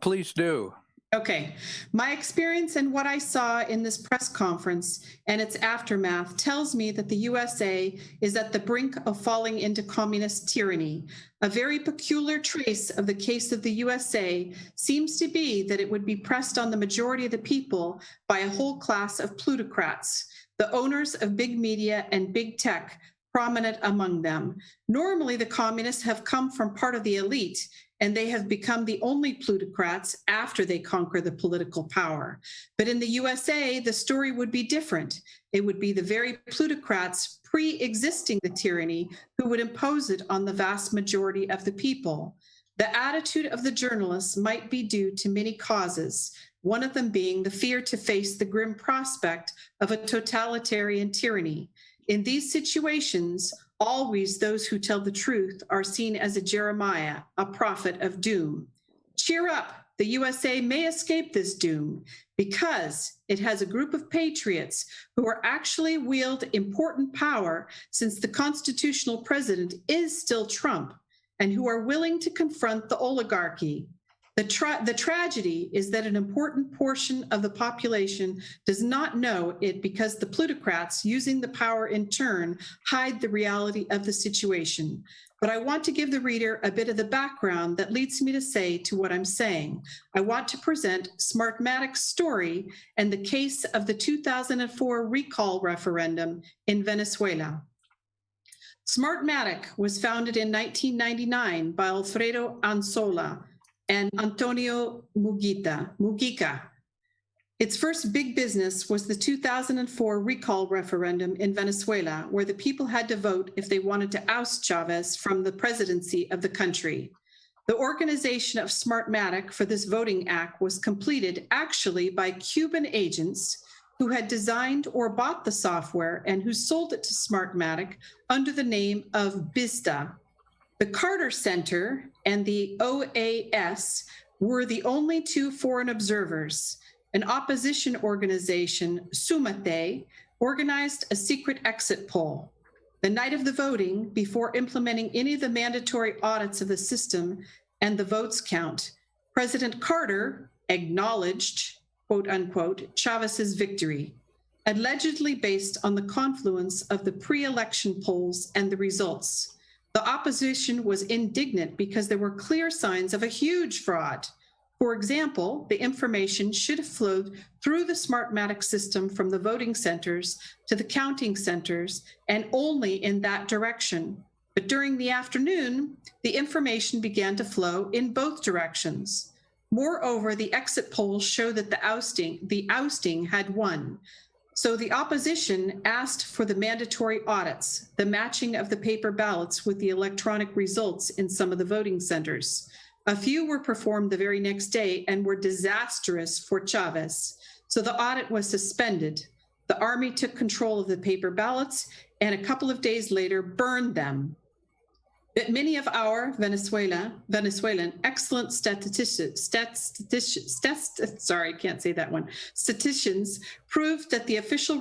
Please do. Okay. My experience and what I saw in this press conference and its aftermath tells me that the USA is at the brink of falling into communist tyranny. A very peculiar trace of the case of the USA seems to be that it would be pressed on the majority of the people by a whole class of plutocrats, the owners of big media and big tech, prominent among them. Normally, the communists have come from part of the elite, and they have become the only plutocrats after they conquer the political power. But in the USA, the story would be different. It would be the very plutocrats pre-existing the tyranny who would impose it on the vast majority of the people. The attitude of the journalists might be due to many causes, one of them being the fear to face the grim prospect of a totalitarian tyranny. In these situations, always those who tell the truth are seen as a Jeremiah, a prophet of doom. Cheer up, the USA may escape this doom because it has a group of patriots who are actually wield important power since the constitutional president is still Trump and who are willing to confront the oligarchy. The tragedy is that an important portion of the population does not know it because the plutocrats using the power in turn hide the reality of the situation. But I want to give the reader a bit of the background that leads me to say to what I'm saying. I want to present Smartmatic's story and the case of the 2004 recall referendum in Venezuela. Smartmatic was founded in 1999 by Alfredo Anzola and Antonio Mugica. Its first big business was the 2004 recall referendum in Venezuela, where the people had to vote if they wanted to oust Chavez from the presidency of the country. The organization of Smartmatic for this voting act was completed actually by Cuban agents who had designed or bought the software and who sold it to Smartmatic under the name of BISTA, The Carter Center and the OAS were the only two foreign observers. An opposition organization, Sumate, organized a secret exit poll. The night of the voting, before implementing any of the mandatory audits of the system and the votes count, President Carter acknowledged, quote unquote, Chavez's victory, allegedly based on the confluence of the pre-election polls and the results. The opposition was indignant because there were clear signs of a huge fraud. For example, the information should have flowed through the Smartmatic system from the voting centers to the counting centers and only in that direction. But during the afternoon, the information began to flow in both directions. Moreover, the exit polls show that the ousting had won. So the opposition asked for the mandatory audits, the matching of the paper ballots with the electronic results in some of the voting centers. A few were performed the very next day and were disastrous for Chavez. So the audit was suspended. The army took control of the paper ballots and a couple of days later burned them. But many of our Venezuelan excellent statisticians proved that the official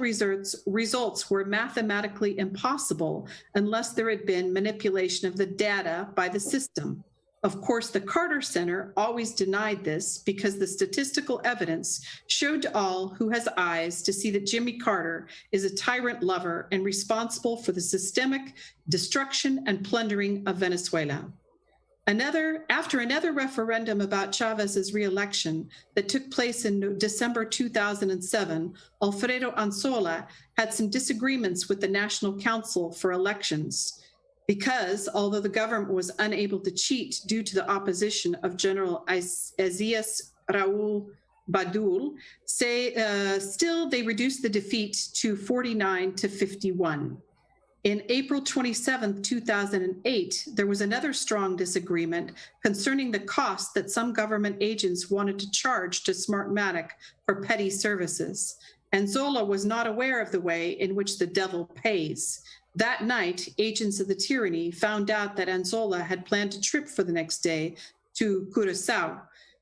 results were mathematically impossible unless there had been manipulation of the data by the system. Of course, the Carter Center always denied this because the statistical evidence showed to all who has eyes to see that Jimmy Carter is a tyrant lover and responsible for the systemic destruction and plundering of Venezuela. After another referendum about Chavez's re-election that took place in December 2007, Alfredo Anzola had some disagreements with the National Council for Elections. Because although the government was unable to cheat due to the opposition of General Aziz Raul Badul, still they reduced the defeat to 49 to 51. In April 27, 2008, there was another strong disagreement concerning the cost that some government agents wanted to charge to Smartmatic for petty services. Anzola was not aware of the way in which the devil pays. That night, agents of the tyranny found out that Anzola had planned a trip for the next day to Curaçao.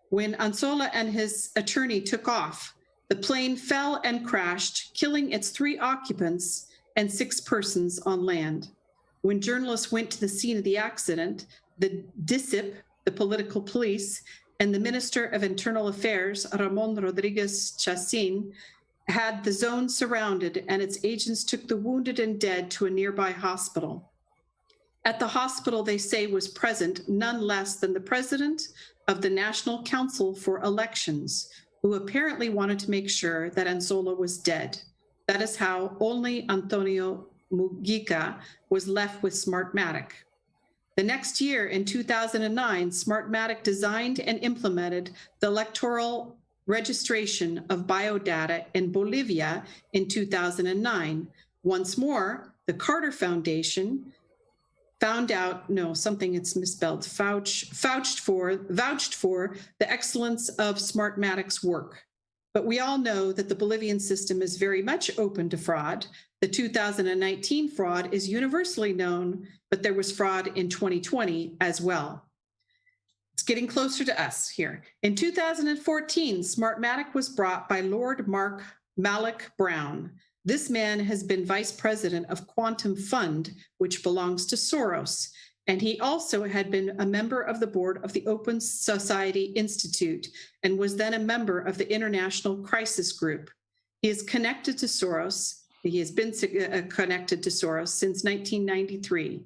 When Anzola and his attorney took off, the plane fell and crashed, killing its 3 occupants and 6 persons on land. When journalists went to the scene of the accident, the DICIP, the political police, and the Minister of Internal Affairs, Ramon Rodriguez Chacin, had the zone surrounded, and its agents took the wounded and dead to a nearby hospital. At the hospital, they say, was present none less than the president of the National Council for Elections, who apparently wanted to make sure that Anzola was dead. That is how only Antonio Mujica was left with Smartmatic. The next year, in 2009, Smartmatic designed and implemented the electoral registration of biodata in Bolivia in 2009. Once more, the Carter Foundation found out, no, something it's misspelled, vouched for the excellence of Smartmatic's work. But we all know that the Bolivian system is very much open to fraud. The 2019 fraud is universally known, but there was fraud in 2020 as well. It's getting closer to us here. In 2014, Smartmatic was brought by Lord Malik Brown. This man has been vice president of Quantum Fund, which belongs to Soros, and he also had been a member of the board of the Open Society Institute and was then a member of the International Crisis Group. He is connected to Soros. He has been connected to Soros since 1993.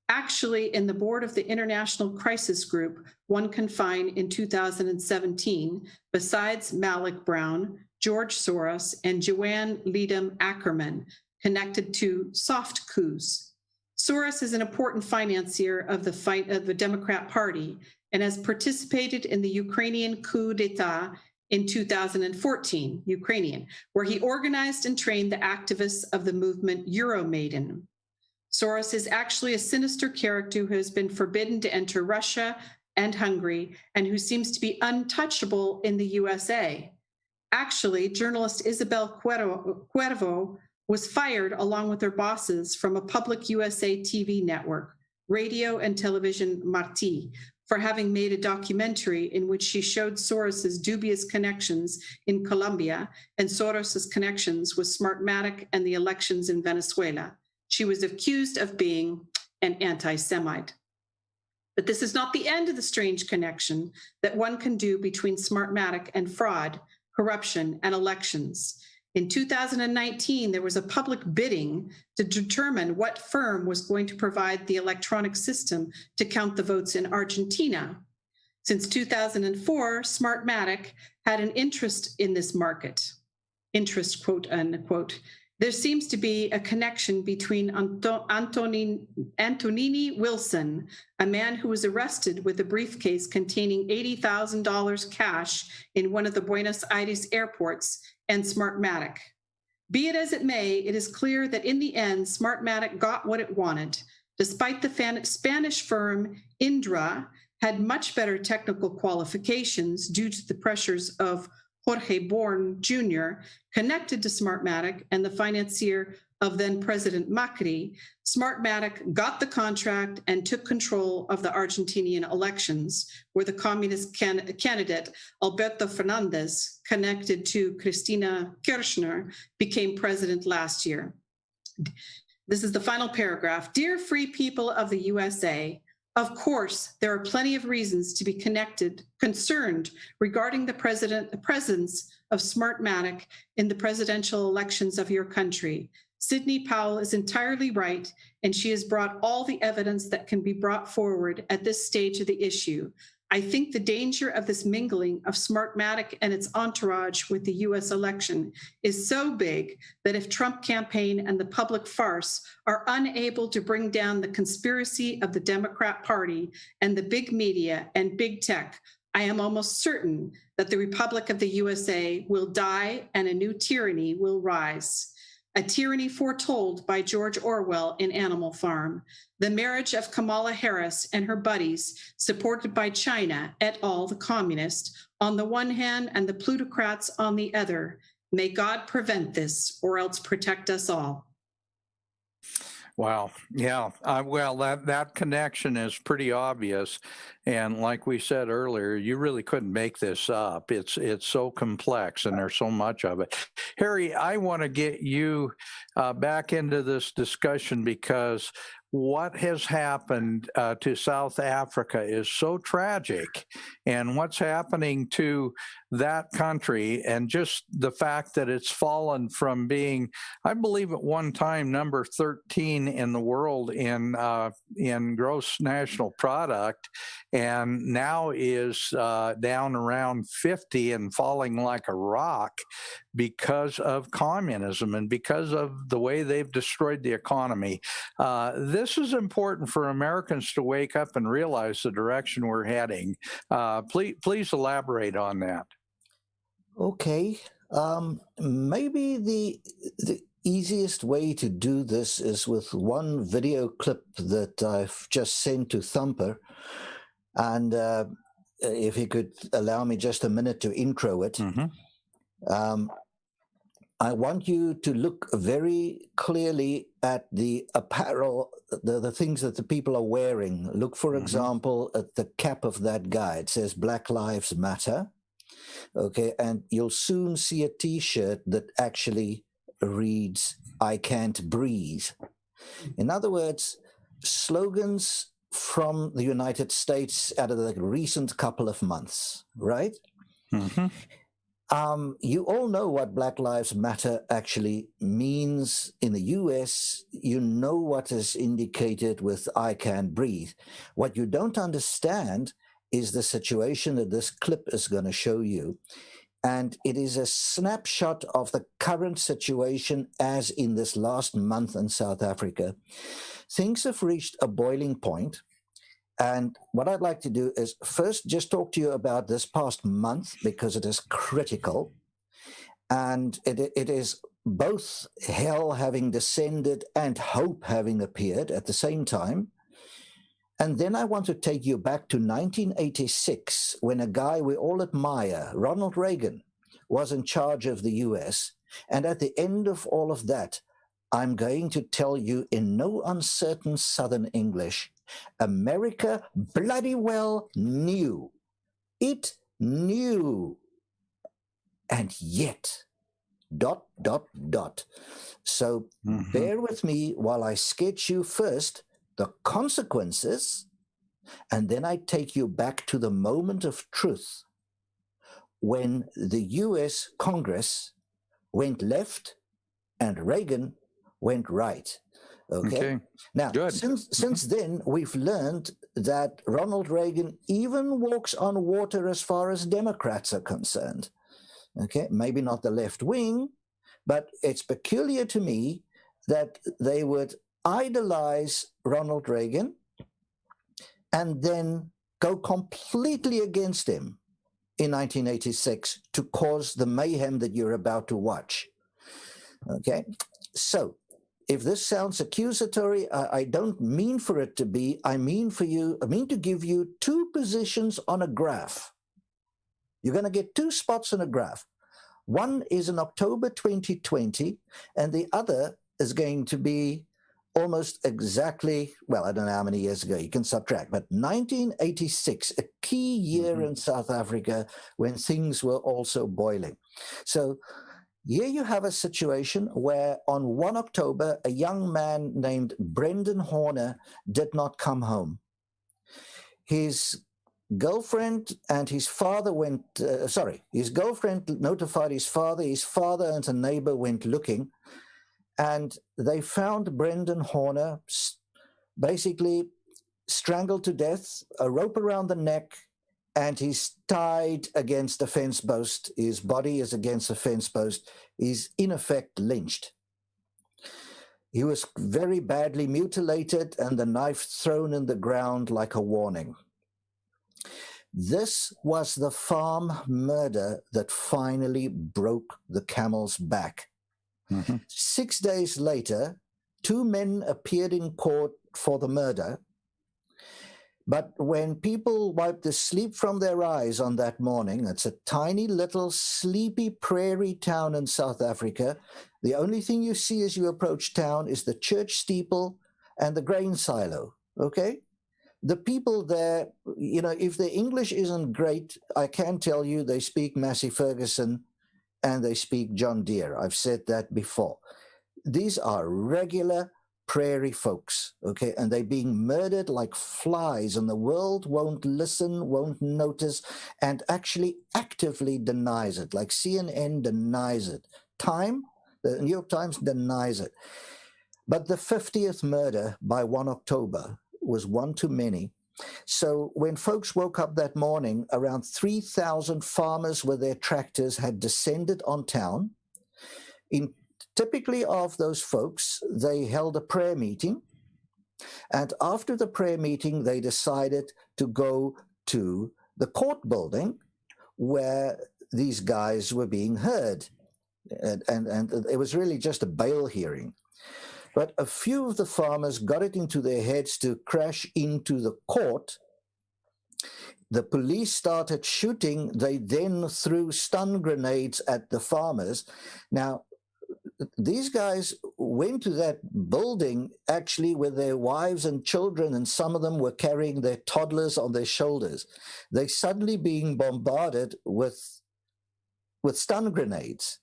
Actually, in the board of the International Crisis Group, one can find in 2017, besides Malik Brown, George Soros, and Joanne Leadham Ackerman, connected to soft coups. Soros is an important financier of the Democrat Party and has participated in the Ukrainian coup d'etat in 2014, where he organized and trained the activists of the movement Euromaidan. Soros is actually a sinister character who has been forbidden to enter Russia and Hungary and who seems to be untouchable in the USA. Actually, journalist Isabel Cuervo was fired along with her bosses from a public USA TV network. Radio and Television Marti, for having made a documentary in which she showed Soros's dubious connections in Colombia and Soros's connections with Smartmatic and the elections in Venezuela. She was accused of being an anti-Semite. But this is not the end of the strange connection that one can do between Smartmatic and fraud, corruption, and elections. In 2019, there was a public bidding to determine what firm was going to provide the electronic system to count the votes in Argentina. Since 2004, Smartmatic had an interest in this market. Interest, quote unquote. There seems to be a connection between Antonini Wilson, a man who was arrested with a briefcase containing $80,000 cash in one of the Buenos Aires airports, and Smartmatic. Be it as it may, it is clear that in the end, Smartmatic got what it wanted. Despite the Spanish firm Indra had much better technical qualifications due to the pressures of Jorge Born Jr., connected to Smartmatic and the financier of then President Macri, Smartmatic got the contract and took control of the Argentinian elections, where the communist candidate Alberto Fernandez, connected to Cristina Kirchner, became president last year. This is the final paragraph. Dear free people of the USA, of course, there are plenty of reasons to be concerned regarding the presence of Smartmatic in the presidential elections of your country. Sidney Powell is entirely right, and she has brought all the evidence that can be brought forward at this stage of the issue. I think the danger of this mingling of Smartmatic and its entourage with the US election is so big that if Trump campaign and the public farce are unable to bring down the conspiracy of the Democrat Party and the big media and big tech, I am almost certain that the Republic of the USA will die and a new tyranny will rise. A tyranny foretold by George Orwell in Animal Farm, the marriage of Kamala Harris and her buddies, supported by China et al., the communists, on the one hand, and the plutocrats on the other. May God prevent this, or else protect us all. Wow. Yeah. Well, that connection is pretty obvious. And like we said earlier, you really couldn't make this up. It's so complex and there's so much of it. Harry, I want to get you back into this discussion because what has happened to South Africa is so tragic, and what's happening to that country, and just the fact that it's fallen from being, I believe at one time, number 13 in the world in gross national product, and now is down around 50 and falling like a rock because of communism and because of the way they've destroyed the economy. This is important for Americans to wake up and realize the direction we're heading. Please elaborate on that. Okay. Maybe the easiest way to do this is with one video clip that I've just sent to Thumper. And if you could allow me just a minute to intro it. Mm-hmm. I want you to look very clearly at the apparel, the things that the people are wearing. Look, for mm-hmm. example, at the cap of that guy. It says Black Lives Matter. Okay, and you'll soon see a T-shirt that actually reads, I can't breathe. In other words, slogans from the United States out of the recent couple of months, right? Mm-hmm. You all know what Black Lives Matter actually means in the US. You know what is indicated with I can't breathe. What you don't understand is the situation that this clip is going to show you. And it is a snapshot of the current situation as in this last month in South Africa. Things have reached a boiling point. And what I'd like to do is first just talk to you about this past month, because it is critical. And it is both hell having descended and hope having appeared at the same time. And then I want to take you back to 1986, when a guy we all admire, Ronald Reagan, was in charge of the US. And at the end of all of that, I'm going to tell you in no uncertain Southern English America bloody well knew. It knew. And yet, ... So bear with me while I sketch you first the consequences, and then I take you back to the moment of truth when the US Congress went left and Reagan went right. Okay. Now, Good. since then, we've learned that Ronald Reagan even walks on water as far as Democrats are concerned. Okay, maybe not the left wing, but it's peculiar to me that they would idolize Ronald Reagan and then go completely against him in 1986 to cause the mayhem that you're about to watch. Okay, so if this sounds accusatory, I don't mean for it to be. I mean to give you two positions on a graph. You're going to get two spots on a graph. One is in October 2020, and the other is going to be almost exactly, well, I don't know how many years ago, you can subtract, but 1986, a key year in South Africa when things were also boiling. So here you have a situation where on 1 October, a young man named Brendan Horner did not come home. His girlfriend and his father his girlfriend notified his father and a neighbor went looking, and they found Brendan Horner basically strangled to death, a rope around the neck, and he's tied against a fence post. His body is against a fence post. He's in effect lynched. He was very badly mutilated and the knife thrown in the ground like a warning. This was the farm murder that finally broke the camel's back. 6 days later, two men appeared in court for the murder. But when people wiped the sleep from their eyes on that morning, it's a tiny little sleepy prairie town in South Africa. The only thing you see as you approach town is the church steeple and the grain silo, okay? The people there, if their English isn't great, I can tell you they speak Massey Ferguson and they speak John Deere. I've said that before. These are regular prairie folks, okay? And they're being murdered like flies, and the world won't listen, won't notice, and actually actively denies it, like CNN denies it. The New York Times denies it. But the 50th murder by 1 October was one too many. So when folks woke up that morning, around 3,000 farmers with their tractors had descended on town. Typically of those folks, they held a prayer meeting. And after the prayer meeting, they decided to go to the court building where these guys were being heard. And it was really just a bail hearing. But a few of the farmers got it into their heads to crash into the court. The police started shooting. They then threw stun grenades at the farmers. Now, these guys went to that building actually with their wives and children, and some of them were carrying their toddlers on their shoulders. They suddenly being bombarded with stun grenades.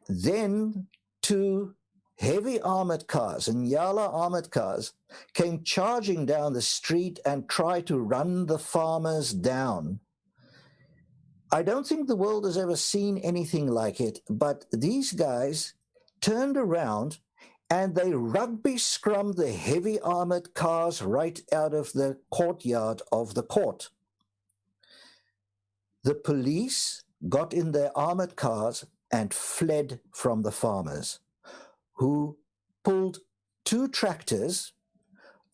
Then two heavy armored cars, and Nyala armored cars, came charging down the street and tried to run the farmers down. I don't think the world has ever seen anything like it, but these guys turned around and they rugby scrummed the heavy armored cars right out of the courtyard of the court. The police got in their armored cars and fled from the farmers, who pulled two tractors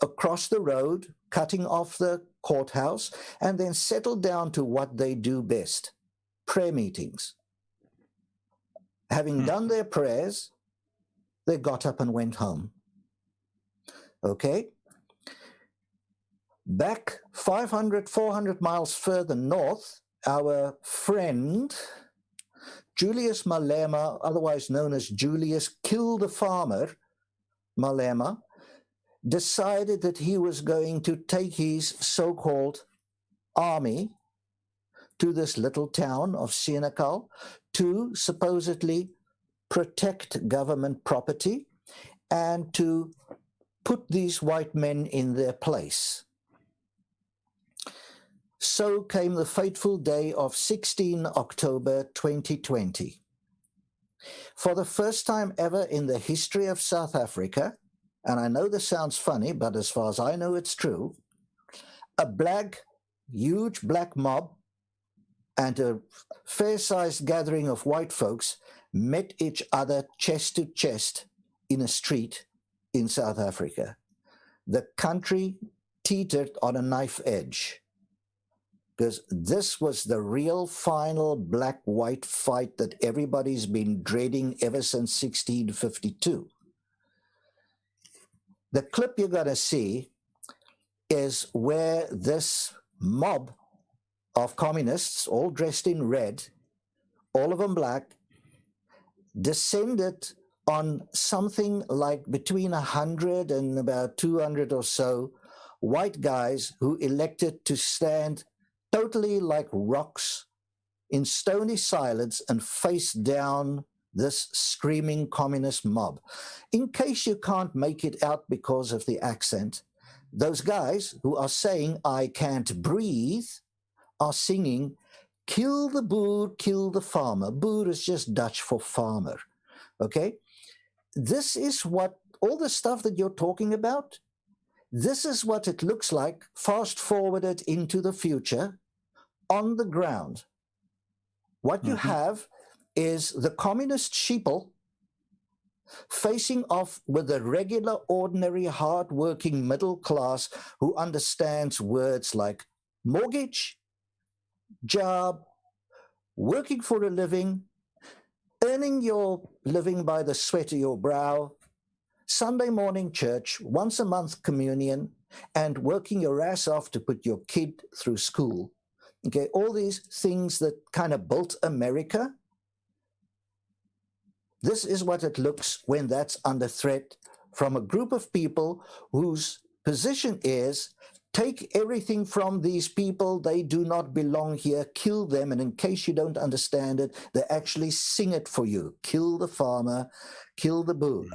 across the road, cutting off the courthouse, and then settled down to what they do best, prayer meetings. Having done their prayers, they got up and went home. Okay? Back 500, 400 miles further north, our friend Julius Malema, otherwise known as Julius Kill the Farmer Malema, decided that he was going to take his so-called army to this little town of Senekal to supposedly protect government property and to put these white men in their place. So came the fateful day of 16 October 2020. For the first time ever in the history of South Africa, and I know this sounds funny, but as far as I know it's true, a huge black mob and a fair-sized gathering of white folks met each other chest to chest in a street in South Africa. The country teetered on a knife edge, because this was the real final black-white fight that everybody's been dreading ever since 1652. The clip you're going to see is where this mob of communists, all dressed in red, all of them black, descended on something like between 100 and about 200 or so white guys who elected to stand totally like rocks in stony silence and face down this screaming communist mob. In case you can't make it out because of the accent, those guys who are saying, "I can't breathe," are singing, "Kill the boer, kill the farmer." Boer is just Dutch for farmer, okay? This is what, all the stuff that you're talking about, this is what it looks like, fast forwarded into the future, on the ground. What you have is the communist sheeple facing off with the regular, ordinary, hard-working middle class who understands words like mortgage, job, working for a living, earning your living by the sweat of your brow, Sunday morning church, once a month communion, and working your ass off to put your kid through school. Okay, all these things that kind of built America. This is what it looks when that's under threat from a group of people whose position is, take everything from these people, they do not belong here, kill them, and in case you don't understand it, they actually sing it for you. Kill the farmer, kill the boer.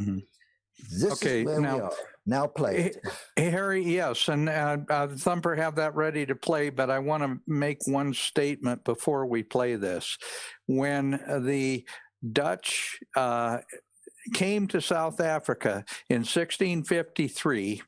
This is where we are. Now play it. Hey, Harry, yes, and Thumper have that ready to play, but I want to make one statement before we play this. When the Dutch came to South Africa in 1653,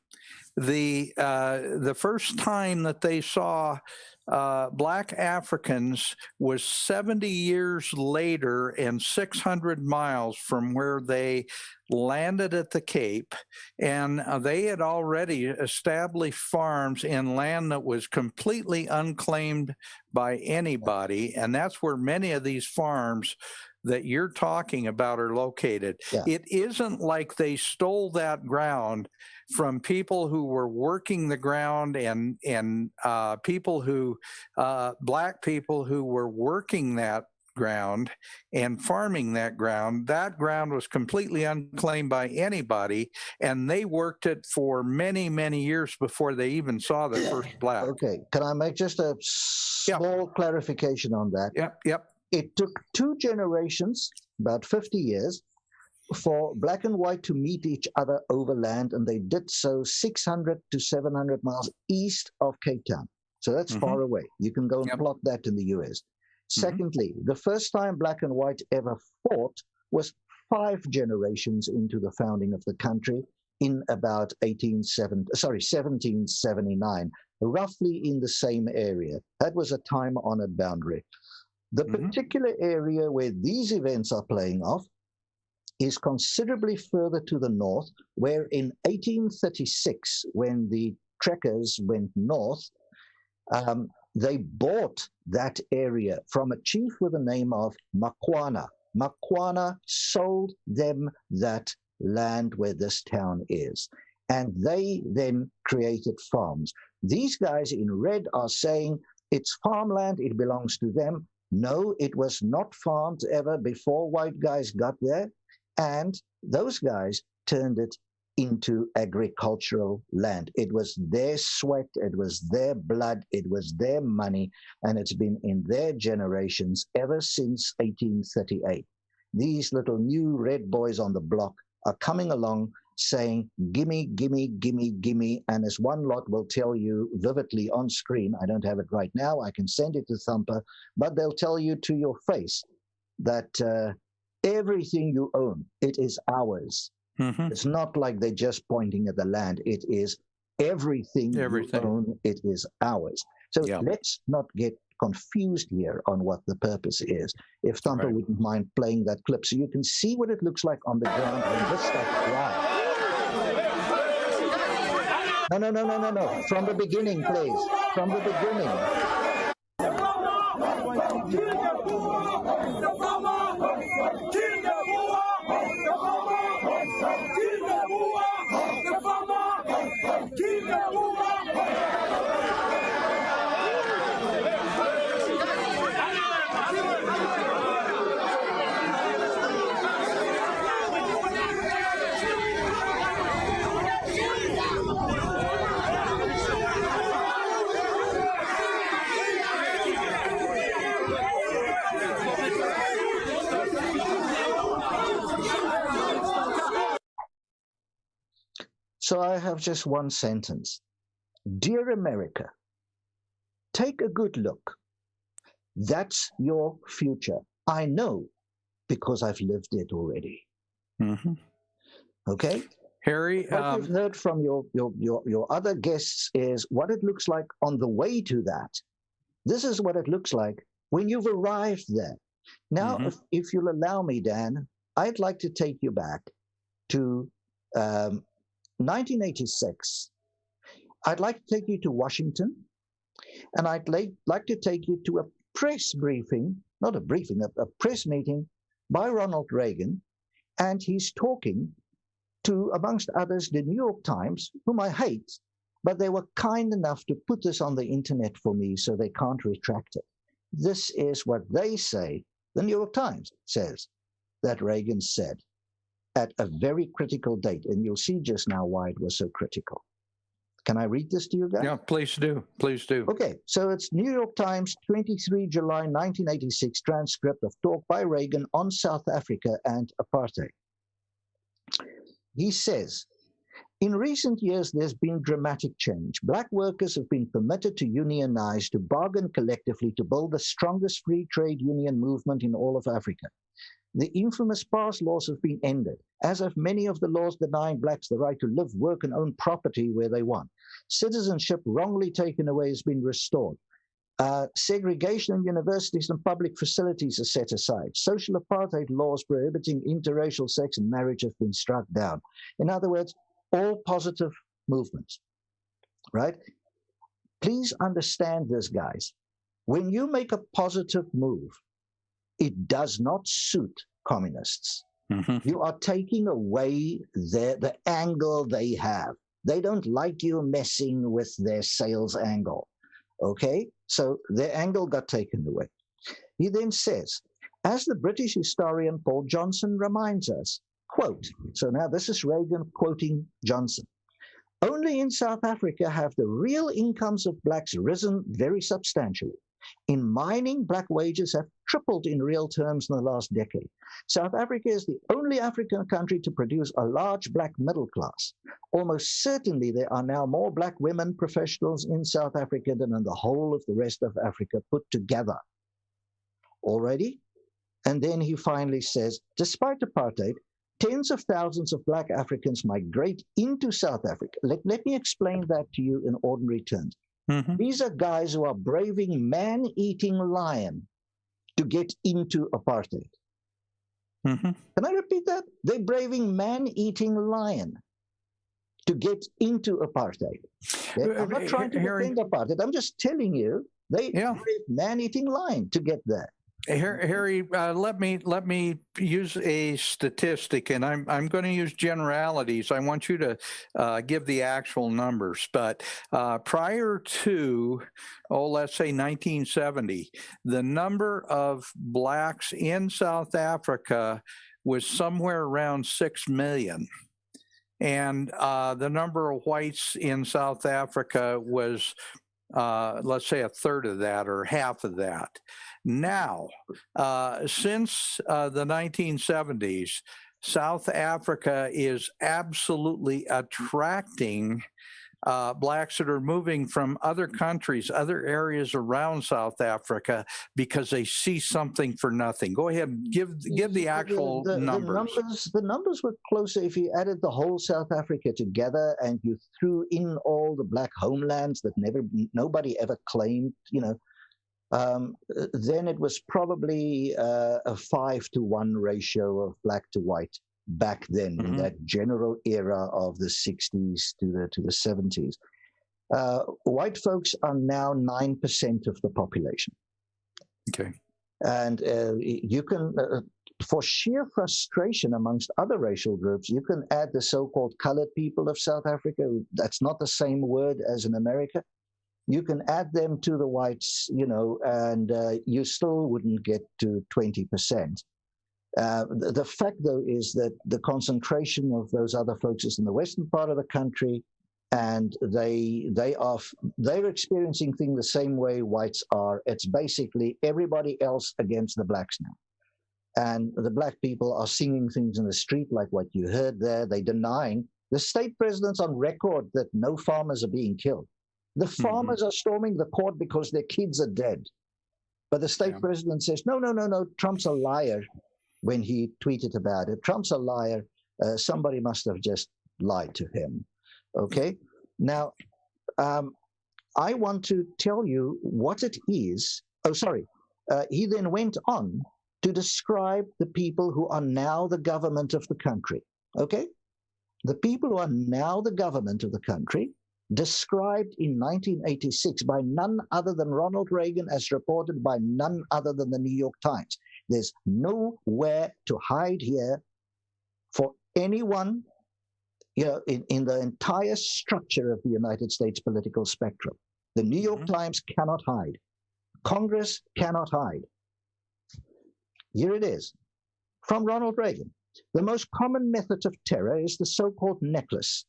the first time that they saw Black Africans was 70 years later and 600 miles from where they landed at the Cape, and they had already established farms in land that was completely unclaimed by anybody, and that's where many of these farms that you're talking about are located. Yeah. It isn't like they stole that ground from people who were working the ground and people who, Black people who were working that ground and farming that ground. That ground was completely unclaimed by anybody, and they worked it for many, many years before they even saw the first Black. Okay, can I make just a small clarification on that? Yep. It took 2 generations, about 50 years, for Black and white to meet each other over land, and they did so 600 to 700 miles east of Cape Town. So that's far away. You can go and plot that in the US. Secondly, the first time Black and white ever fought was 5 generations into the founding of the country in about 1779, roughly in the same area. That was a time-honored boundary. The particular area where these events are playing off is considerably further to the north, where in 1836, when the trekkers went north, they bought that area from a chief with the name of Makwana. Makwana sold them that land where this town is, and they then created farms. These guys in red are saying it's farmland, it belongs to them. No, it was not farmed ever before white guys got there, and those guys turned it into agricultural land. It was their sweat, it was their blood, it was their money, and it's been in their generations ever since 1838. These little new red boys on the block are coming along saying, gimme, gimme, gimme, gimme, and as one lot will tell you vividly on screen, I don't have it right now, I can send it to Thumper, but they'll tell you to your face that everything you own, it is ours. Mm-hmm. It's not like they're just pointing at the land. It is everything you own, it is ours. So let's not get confused here on what the purpose is. If Thumper wouldn't mind playing that clip so you can see what it looks like on the ground when this stuff flies. No. From the beginning, please. From the beginning. So I have just one sentence. Dear America, take a good look. That's your future. I know because I've lived it already. Mm-hmm. Okay? Harry, what you've heard from your other guests is what it looks like on the way to that. This is what it looks like when you've arrived there. Now, if you'll allow me, Dan, I'd like to take you back to 1986. I'd like to take you to Washington, and I'd like to take you to a press briefing, not a briefing, a press meeting by Ronald Reagan, and he's talking to, amongst others, the New York Times, whom I hate, but they were kind enough to put this on the internet for me so they can't retract it. This is what they say, the New York Times says, that Reagan said at a very critical date, and you'll see just now why it was so critical. Can I read this to you guys? Yeah, please do. Please do. Okay, so it's New York Times, 23 July 1986, transcript of talk by Reagan on South Africa and apartheid. He says, in recent years, there's been dramatic change. Black workers have been permitted to unionize, to bargain collectively, to build the strongest free trade union movement in all of Africa. The infamous past laws have been ended, as have many of the laws denying blacks the right to live, work, and own property where they want. Citizenship wrongly taken away has been restored. Segregation in universities and public facilities are set aside. Social apartheid laws prohibiting interracial sex and marriage have been struck down. In other words, all positive movements, right? Please understand this, guys. When you make a positive move, it does not suit communists. Mm-hmm. You are taking away the angle they have. They don't like you messing with their sales angle, okay? So their angle got taken away. He then says, as the British historian Paul Johnson reminds us, quote, so now this is Reagan quoting Johnson, only in South Africa have the real incomes of blacks risen very substantially. In mining, black wages have tripled in real terms in the last decade. South Africa is the only African country to produce a large black middle class. Almost certainly there are now more black women professionals in South Africa than in the whole of the rest of Africa put together. Already? And then he finally says, despite apartheid, tens of thousands of black Africans migrate into South Africa. Let me explain that to you in ordinary terms. Mm-hmm. These are guys who are braving man-eating lion to get into apartheid. Mm-hmm. Can I repeat that? They're braving man-eating lion to get into apartheid. I'm not trying to defend apartheid. I'm just telling you, they brave man-eating lion to get there. Harry, let me use a statistic, and I'm going to use generalities. I want you to give the actual numbers. But prior to, let's say 1970, the number of blacks in South Africa was somewhere around 6 million. and the number of whites in South Africa was, let's say, a third of that or half of that. Now, since the 1970s, South Africa is absolutely attracting blacks that are moving from other countries, other areas around South Africa, because they see something for nothing. Go ahead and give the actual numbers. The numbers were closer if you added the whole South Africa together and you threw in all the black homelands that nobody ever claimed, then it was probably a 5-to-1 ratio of black to white back then, in that general era of the 60s to the 70s. White folks are now 9% of the population. Okay. And you can, for sheer frustration amongst other racial groups, you can add the so-called colored people of South Africa. That's not the same word as in America. You can add them to the whites, and you still wouldn't get to 20%. The fact, though, is that the concentration of those other folks is in the western part of the country, and they're experiencing things the same way whites are. It's basically everybody else against the blacks now. And the black people are singing things in the street like what you heard there. They're denying. The state president's on record that no farmers are being killed. The farmers are storming the court because their kids are dead. But the state president says, no, Trump's a liar when he tweeted about it. Trump's a liar. Somebody must have just lied to him. Okay? Now, I want to tell you what it is. Oh, sorry. He then went on to describe the people who are now the government of the country. Okay? The people who are now the government of the country, described in 1986 by none other than Ronald Reagan, as reported by none other than the New York Times. There's nowhere to hide here for anyone, in the entire structure of the United States political spectrum. The New York Times cannot hide. Congress cannot hide. Here it is, from Ronald Reagan. The most common method of terror is the so-called necklace.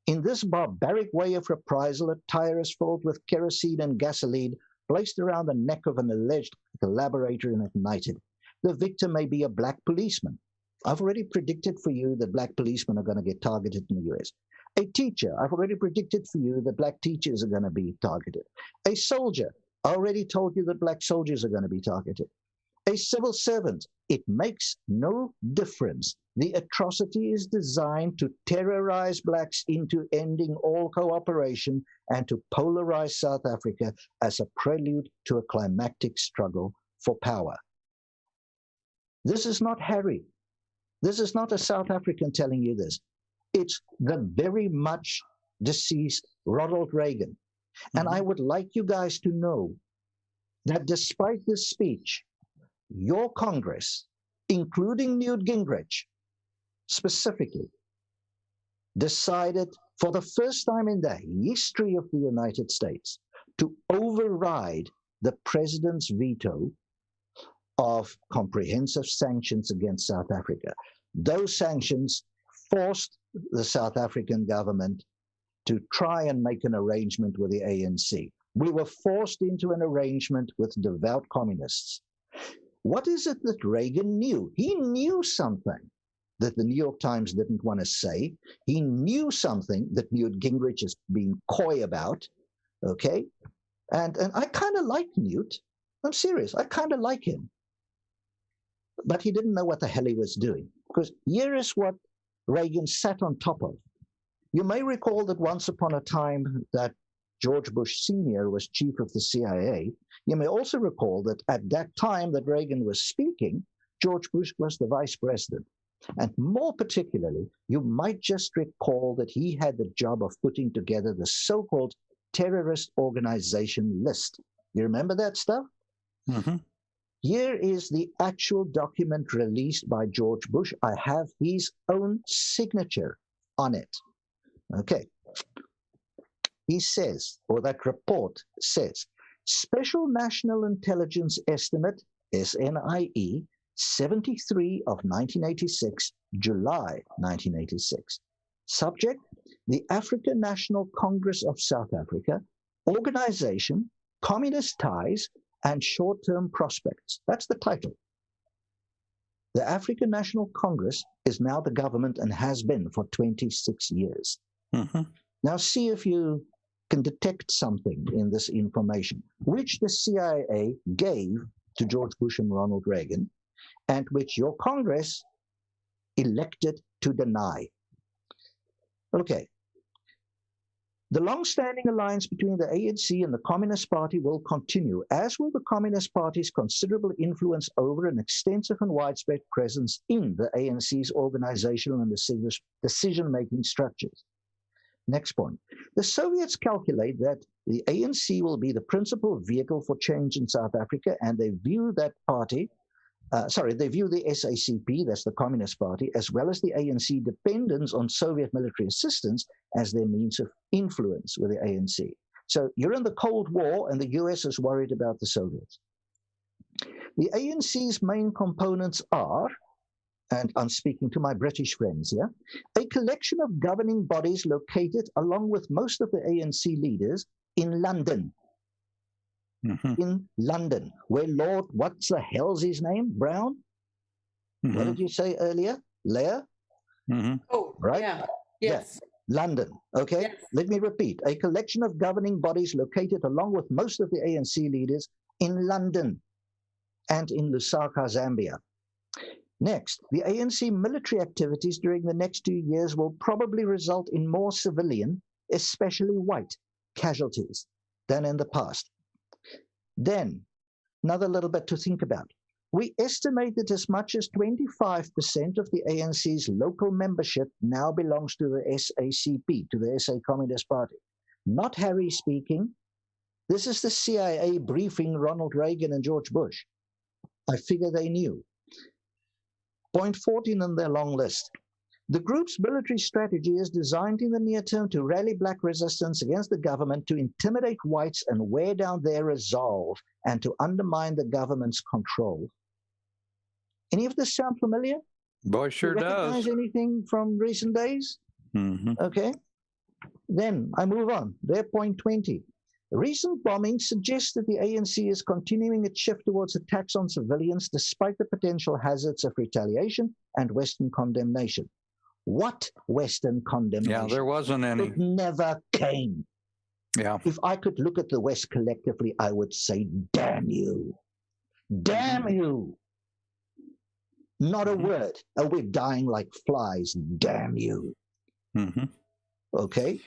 In this barbaric way of reprisal, a tire is filled with kerosene and gasoline, placed around the neck of an alleged collaborator and ignited. The victim may be a black policeman. I've already predicted for you that black policemen are going to get targeted in the US. A teacher, I've already predicted for you that black teachers are going to be targeted. A soldier, I already told you that black soldiers are going to be targeted. A civil servant, it makes no difference. The atrocity is designed to terrorize blacks into ending all cooperation and to polarize South Africa as a prelude to a climactic struggle for power. This is not Harry. This is not a South African telling you this. It's the very much deceased Ronald Reagan. And I would like you guys to know that despite this speech, your Congress, including Newt Gingrich, specifically, decided for the first time in the history of the United States to override the president's veto of comprehensive sanctions against South Africa. Those sanctions forced the South African government to try and make an arrangement with the ANC. We were forced into an arrangement with devout communists. What is it that Reagan knew? He knew something that the New York Times didn't want to say. He knew something that Newt Gingrich is being coy about, okay? And I kind of like Newt. I'm serious. I kind of like him. But he didn't know what the hell he was doing. Because here is what Reagan sat on top of. You may recall that once upon a time that George Bush Sr. was chief of the CIA. You may also recall that at that time that Reagan was speaking, George Bush was the vice president. And more particularly, you might just recall that he had the job of putting together the so-called terrorist organization list. You remember that stuff? Mm-hmm. Here is the actual document released by George Bush. I have his own signature on it. Okay. He says, or that report says, Special National Intelligence Estimate, SNIE, 73 of 1986, July 1986. Subject, the African National Congress of South Africa, organization, communist ties, and short-term prospects. That's the title. The African National Congress is now the government and has been for 26 years. Mm-hmm. Now see if you can detect something in this information, which the CIA gave to George Bush and Ronald Reagan, and which your Congress elected to deny. Okay. The long-standing alliance between the ANC and the Communist Party will continue, as will the Communist Party's considerable influence over an extensive and widespread presence in the ANC's organizational and decision-making structures. Next point. The Soviets calculate that the ANC will be the principal vehicle for change in South Africa, and they view that party, they view the SACP, that's the Communist Party, as well as the ANC dependence on Soviet military assistance as their means of influence with the ANC. So you're in the Cold War, and the US is worried about the Soviets. The ANC's main components are, and I'm speaking to my British friends here, a collection of governing bodies located, along with most of the ANC leaders, in London. Mm-hmm. In London, where Lord, what's the hell's his name? Brown? Mm-hmm. What did you say earlier? Leah? Mm-hmm. Oh, Right? yeah. Yes. Yeah. London, okay? Yes. Let me repeat. A collection of governing bodies located along with most of the ANC leaders in London and in Lusaka, Zambia. Next, the ANC military activities during the next 2 years will probably result in more civilian, especially white, casualties than in the past. Then, another little bit to think about. We estimate that as much as 25% of the ANC's local membership now belongs to the SACP, to the SA Communist Party. Not Harry speaking. This is the CIA briefing Ronald Reagan and George Bush. I figure they knew. Point 14 on their long list. The group's military strategy is designed in the near term to rally black resistance against the government, to intimidate whites and wear down their resolve, and to undermine the government's control. Any of this sound familiar? Boy, sure you recognize does. anything from recent days? Mm-hmm. Okay. Then I move on. Their point 20. Recent bombings suggest that the ANC is continuing its shift towards attacks on civilians despite the potential hazards of retaliation and Western condemnation. What Western condemnation? Yeah, there wasn't any. It never came. Yeah. If I could look at the West collectively, I would say, damn you. Damn you. Not a word. Oh, we're dying like flies. Damn you. Mm-hmm. Okay.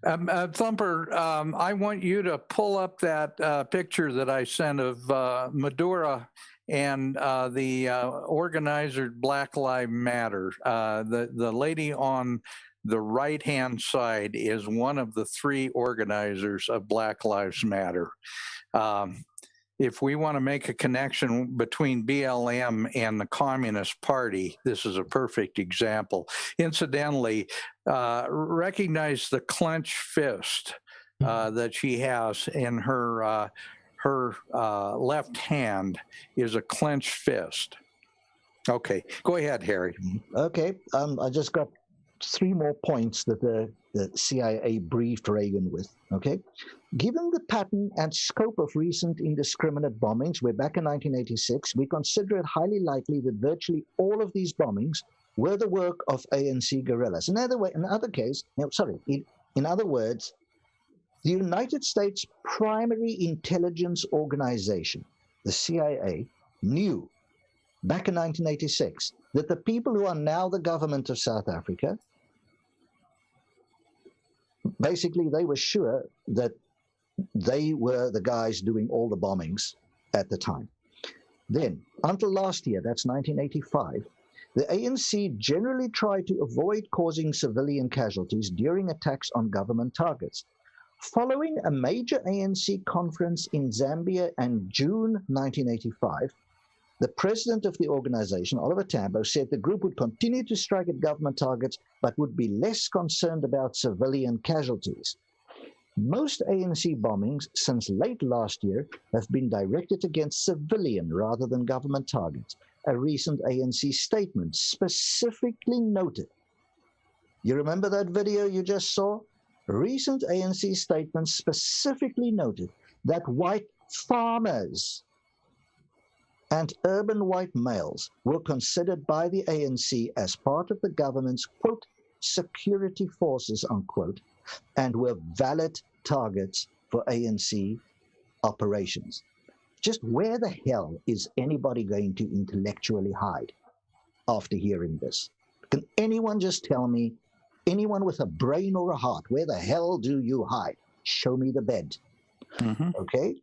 Thumper, I want you to pull up that picture that I sent of Madura and the organizer Black Lives Matter. The lady on the right-hand side is one of the three organizers of Black Lives Matter. If we want to make a connection between BLM and the Communist Party, this is a perfect example. Incidentally, recognize the clenched fist that she has in her left hand is a clenched fist. Okay, go ahead, Harry. Okay, I just got 3 more points that the CIA briefed Reagan with, okay? Given the pattern and scope of recent indiscriminate bombings, we're back in 1986, we consider it highly likely that virtually all of these bombings were the work of ANC guerrillas. In other words, the United States primary intelligence organization, the CIA, knew back in 1986 that the people who are now the government of South Africa, basically they were sure that they were the guys doing all the bombings at the time. Then, until last year, that's 1985, the ANC generally tried to avoid causing civilian casualties during attacks on government targets. Following a major ANC conference in Zambia in June 1985, the president of the organization, Oliver Tambo, said the group would continue to strike at government targets, but would be less concerned about civilian casualties. Most ANC bombings since late last year have been directed against civilian rather than government targets. A recent ANC statement specifically noted You remember that video you just saw? Recent ANC statements specifically noted that white farmers and urban white males were considered by the ANC as part of the government's, quote, security forces, unquote, and were valid targets for ANC operations. Just where the hell is anybody going to intellectually hide after hearing this? Can anyone just tell me, anyone with a brain or a heart, where the hell do you hide? Show me the bed. Okay?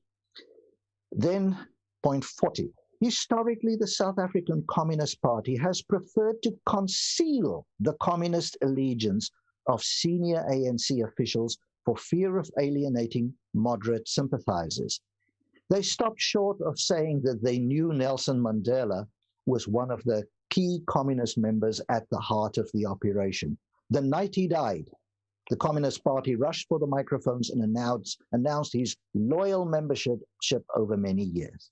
Then, point 40. Historically, the South African Communist Party has preferred to conceal the communist allegiance of senior ANC officials for fear of alienating moderate sympathizers. They stopped short of saying that they knew Nelson Mandela was one of the key communist members at the heart of the operation. The night he died, the Communist Party rushed for the microphones and announced his loyal membership over many years.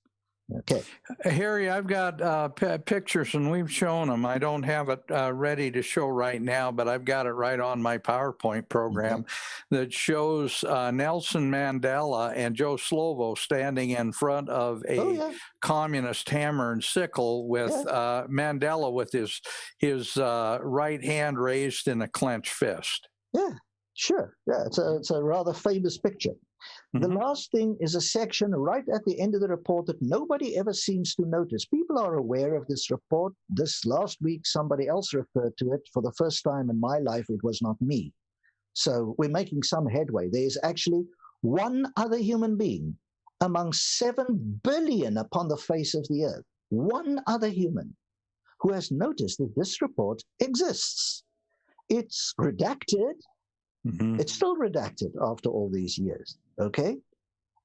Okay. Harry, I've got pictures, and we've shown them. I don't have it ready to show right now, but I've got it right on my PowerPoint program that shows Nelson Mandela and Joe Slovo standing in front of a communist hammer and sickle with Mandela with his right hand raised in a clenched fist. Yeah, sure. Yeah, it's a rather famous picture. The last thing is a section right at the end of the report that nobody ever seems to notice. People are aware of this report. This last week, somebody else referred to it. For the first time in my life, it was not me. So we're making some headway. There's actually one other human being among 7 billion upon the face of the earth, one other human who has noticed that this report exists. It's redacted. It's still redacted after all these years, okay?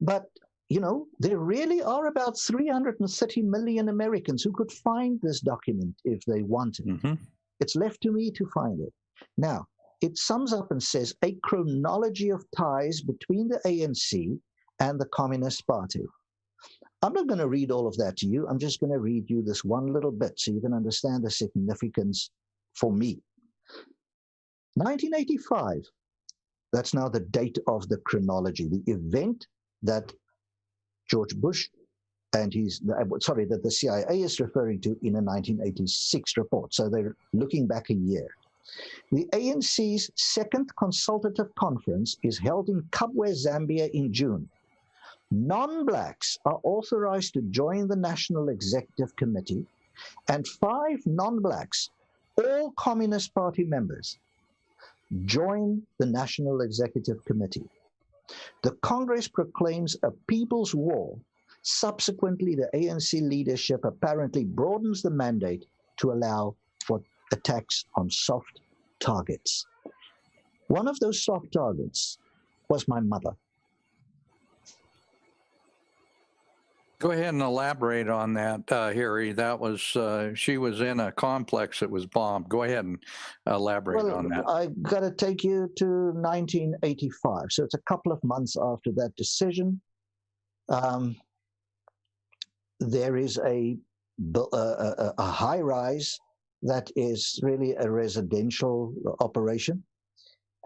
But, you know, there really are about 330 million Americans who could find this document if they wanted. It's left to me to find it. Now, it sums up and says a chronology of ties between the ANC and the Communist Party. I'm not going to read all of that to you. I'm just going to read you this one little bit so you can understand the significance for me. 1985. That's now the date of the chronology, the event that George Bush and that the CIA is referring to in a 1986 report. So they're looking back a year. The ANC's second consultative conference is held in Kabwe, Zambia in June. Non-blacks are authorized to join the National Executive Committee, and 5 non-blacks, all Communist Party members, join the National Executive Committee. The Congress proclaims a people's war. Subsequently, the ANC leadership apparently broadens the mandate to allow for attacks on soft targets. One of those soft targets was my mother. Go ahead and elaborate on that, Harry. That was she was in a complex that was bombed. Go ahead and elaborate on that. I've got to take you to 1985. So it's a couple of months after that decision. There is a high rise that is really a residential operation,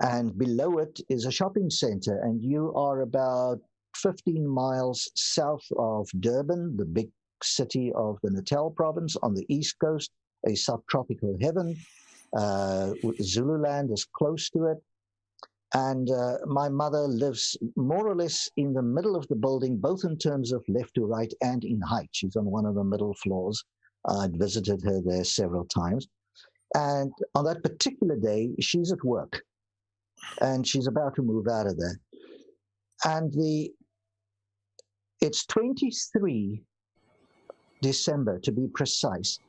and below it is a shopping center, and you are about 15 miles south of Durban, the big city of the Natal province on the east coast, a subtropical heaven. Zululand is close to it. And my mother lives more or less in the middle of the building, both in terms of left to right and in height. She's on one of the middle floors. I'd visited her there several times. And on that particular day, she's at work. And she's about to move out of there. And it's 23 December, to be precise.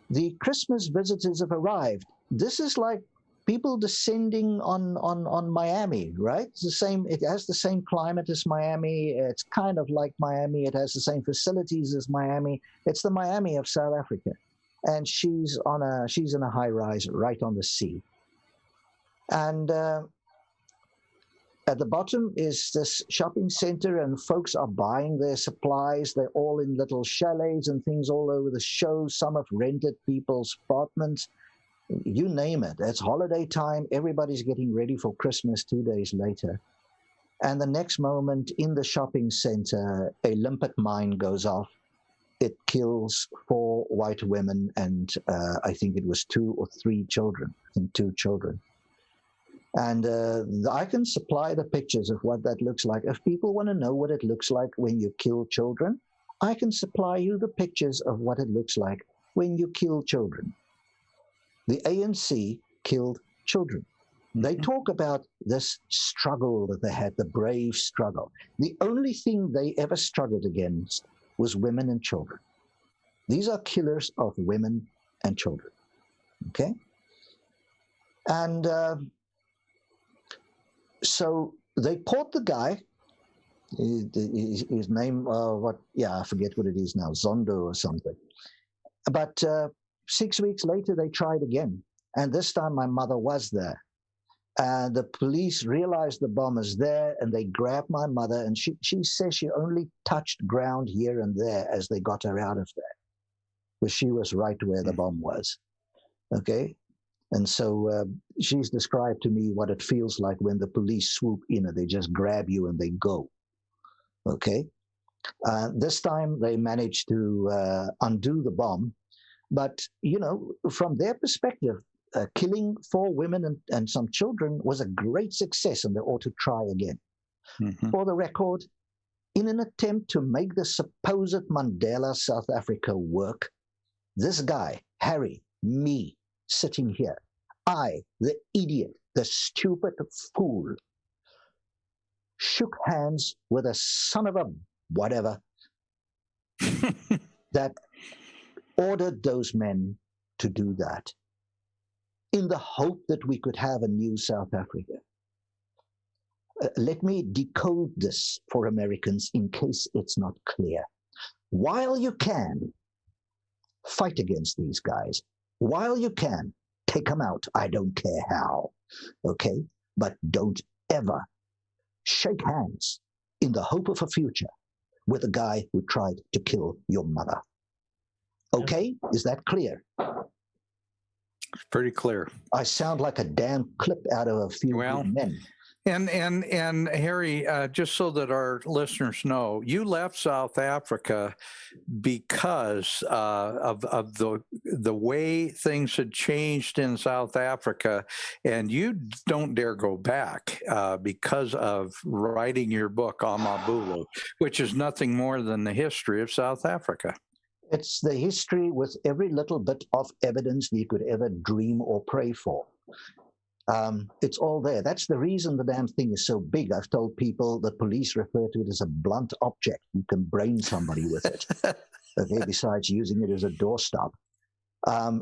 The Christmas visitors have arrived. This is like people descending on Miami, right? It's the same. It has the same climate as Miami. It's kind of like Miami. It has the same facilities as Miami. It's the Miami of South Africa. And she's in a high rise right on the sea. And at the bottom is this shopping center, and folks are buying their supplies. They're all in little chalets and things all over the show. Some have rented people's apartments. You name it. It's holiday time. Everybody's getting ready for Christmas 2 days later. And the next moment in the shopping center, a limpet mine goes off. It kills 4 white women and I think it was 2 or 3 children. I think 2 children. And I can supply the pictures of what that looks like. If people want to know what it looks like when you kill children, I can supply you the pictures of what it looks like when you kill children. The ANC killed children. They talk about this struggle that they had, the brave struggle. The only thing they ever struggled against was women and children. These are killers of women and children. Okay? And so they caught the guy. His name, I forget what it is now, Zondo or something. But 6 weeks later, they tried again. And this time my mother was there. And the police realized the bomb was there, and they grabbed my mother, and she says she only touched ground here and there as they got her out of there, because she was right where the bomb was. Okay? And so she's described to me what it feels like when the police swoop in and they just grab you and they go. Okay? This time they managed to undo the bomb. But, you know, from their perspective, killing 4 women and some children was a great success, and they ought to try again. Mm-hmm. For the record, in an attempt to make the supposed Mandela South Africa work, this guy, Harry, me, sitting here, I, the idiot, the stupid fool, shook hands with a son of a whatever that ordered those men to do that, in the hope that we could have a new South Africa. Let me decode this for Americans in case it's not clear. While you can fight against these guys, while you can take them out, I don't care how, okay? But don't ever shake hands in the hope of a future with a guy who tried to kill your mother. Okay? Is that clear? It's pretty clear. I sound like a damn clip out of A Few Good Men. And Harry, just so that our listeners know, you left South Africa because of the way things had changed in South Africa, and you don't dare go back because of writing your book Amabulu, which is nothing more than the history of South Africa. It's the history with every little bit of evidence you could ever dream or pray for. It's all there. That's the reason the damn thing is so big. I've told people the police refer to it as a blunt object. You can brain somebody with it, okay, besides using it as a doorstop.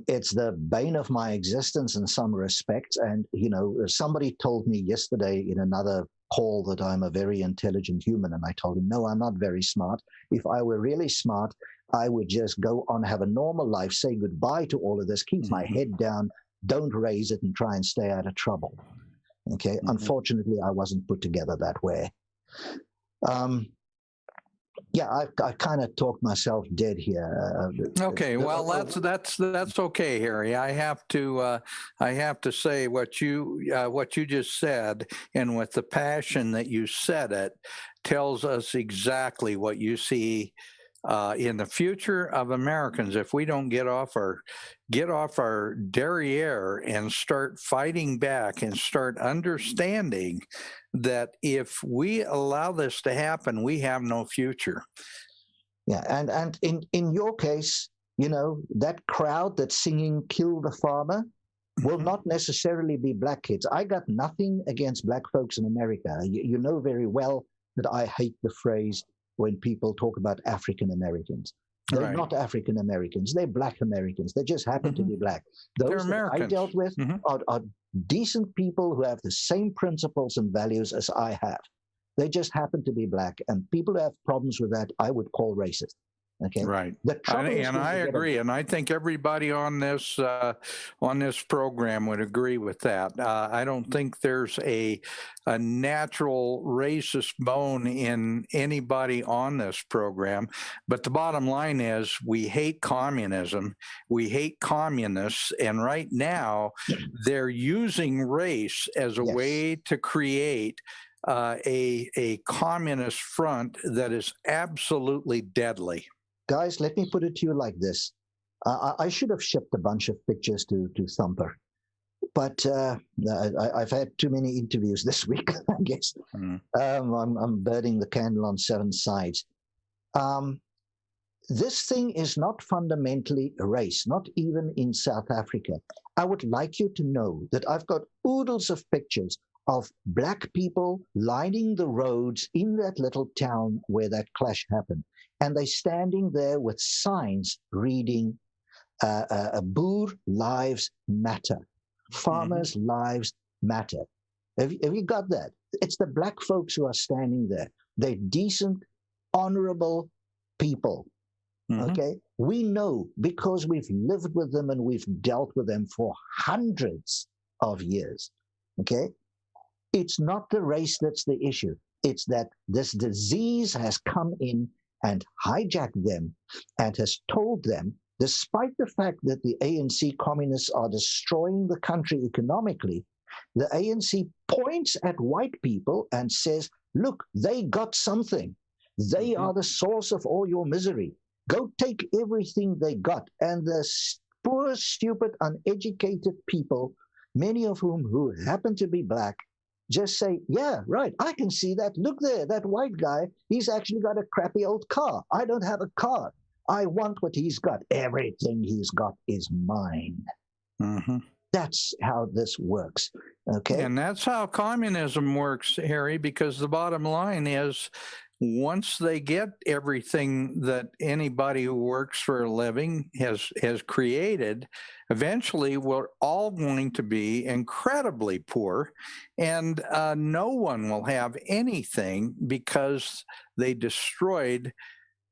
It's the bane of my existence in some respects. And, you know, somebody told me yesterday in another call that I'm a very intelligent human. And I told him, no, I'm not very smart. If I were really smart, I would just go on, have a normal life, say goodbye to all of this, keep my head down, don't raise it, and try and stay out of trouble. Okay. Unfortunately, I wasn't put together that way. I kind of talked myself dead here. Okay, well, that's okay, Harry. I have to say what you just said, and with the passion that you said it, tells us exactly what you see in the future of Americans. If we don't get off our derriere and start fighting back and start understanding that if we allow this to happen, we have no future. Yeah, and in your case, you know, that crowd that's singing "Kill the Farmer" will not necessarily be black kids. I got nothing against black folks in America. You know very well that I hate the phrase when people talk about African Americans. They're not African Americans. They're black Americans. They just happen to be black. Those that I dealt with are decent people who have the same principles and values as I have. They just happen to be black. And people who have problems with that, I would call racist. Okay. Right. The trouble is And I agree. And I think everybody on this program would agree with that. I don't think there's a natural racist bone in anybody on this program. But the bottom line is we hate communism. We hate communists. And right now, they're using race as a Yes. way to create a communist front that is absolutely deadly. Guys, let me put it to you like this. I should have shipped a bunch of pictures to Thumper, but I've had too many interviews this week, I guess. I'm burning the candle on seven sides. This thing is not fundamentally race, not even in South Africa. I would like you to know that I've got oodles of pictures of black people lining the roads in that little town where that clash happened. And they're standing there with signs reading, Boer lives matter. Farmers' lives matter. Have you got that? It's the black folks who are standing there. They're decent, honorable people. Okay? We know because we've lived with them and we've dealt with them for hundreds of years. Okay? It's not the race that's the issue. It's that this disease has come in and hijacked them and has told them, despite the fact that the ANC communists are destroying the country economically, the ANC points at white people and says, look, they got something. They are the source of all your misery. Go take everything they got. And the poor, stupid, uneducated people, many of whom who happen to be black, just say, yeah, right, I can see that. Look there, that white guy, he's actually got a crappy old car. I don't have a car. I want what he's got. Everything he's got is mine. That's how this works. Okay. And that's how communism works, Harry, because the bottom line is once they get everything that anybody who works for a living has created, eventually we're all going to be incredibly poor, and no one will have anything because they destroyed